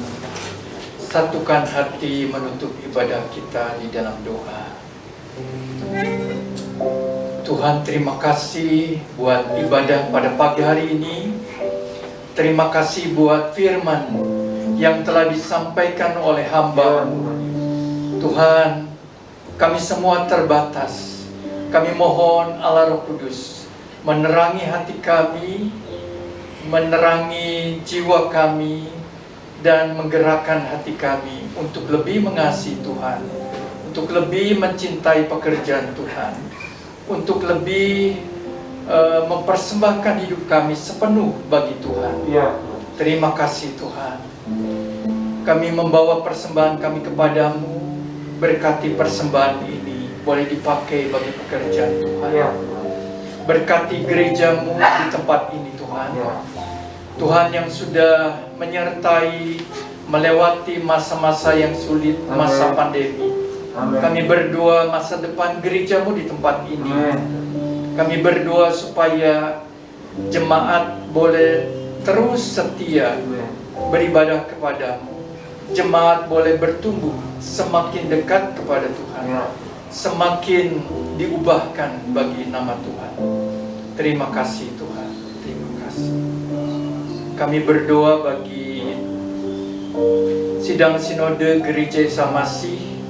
satukan hati menutup ibadah kita di dalam doa. Tuhan, terima kasih buat ibadah pada pagi hari ini. Terima kasih buat firman yang telah disampaikan oleh hamba-Mu. Tuhan, kami semua terbatas. Kami mohon Allah Roh Kudus menerangi hati kami, menerangi jiwa kami, dan menggerakkan hati kami untuk lebih mengasihi Tuhan, untuk lebih mencintai pekerjaan Tuhan, untuk lebih mempersembahkan hidup kami sepenuh bagi Tuhan. Terima kasih Tuhan. Kami membawa persembahan kami kepadamu. Berkati persembahan ini boleh dipakai bagi pekerjaan Tuhan. Berkati gerejamu di tempat ini Tuhan. Tuhan yang sudah menyertai melewati masa-masa yang sulit, masa pandemi. Kami berdoa masa depan gerejamu di tempat ini. Kami berdoa supaya jemaat boleh terus setia beribadah kepadamu. Jemaat boleh bertumbuh semakin dekat kepada Tuhan, semakin diubahkan bagi nama Tuhan. Terima kasih Tuhan, terima kasih. Kami berdoa bagi sidang sinode Gereja Isa Masih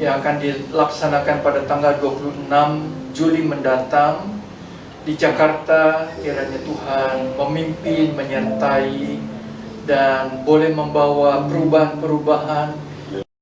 yang akan dilaksanakan pada tanggal 26 Juli mendatang di Jakarta. Kiranya Tuhan memimpin, menyertai, dan boleh membawa perubahan-perubahan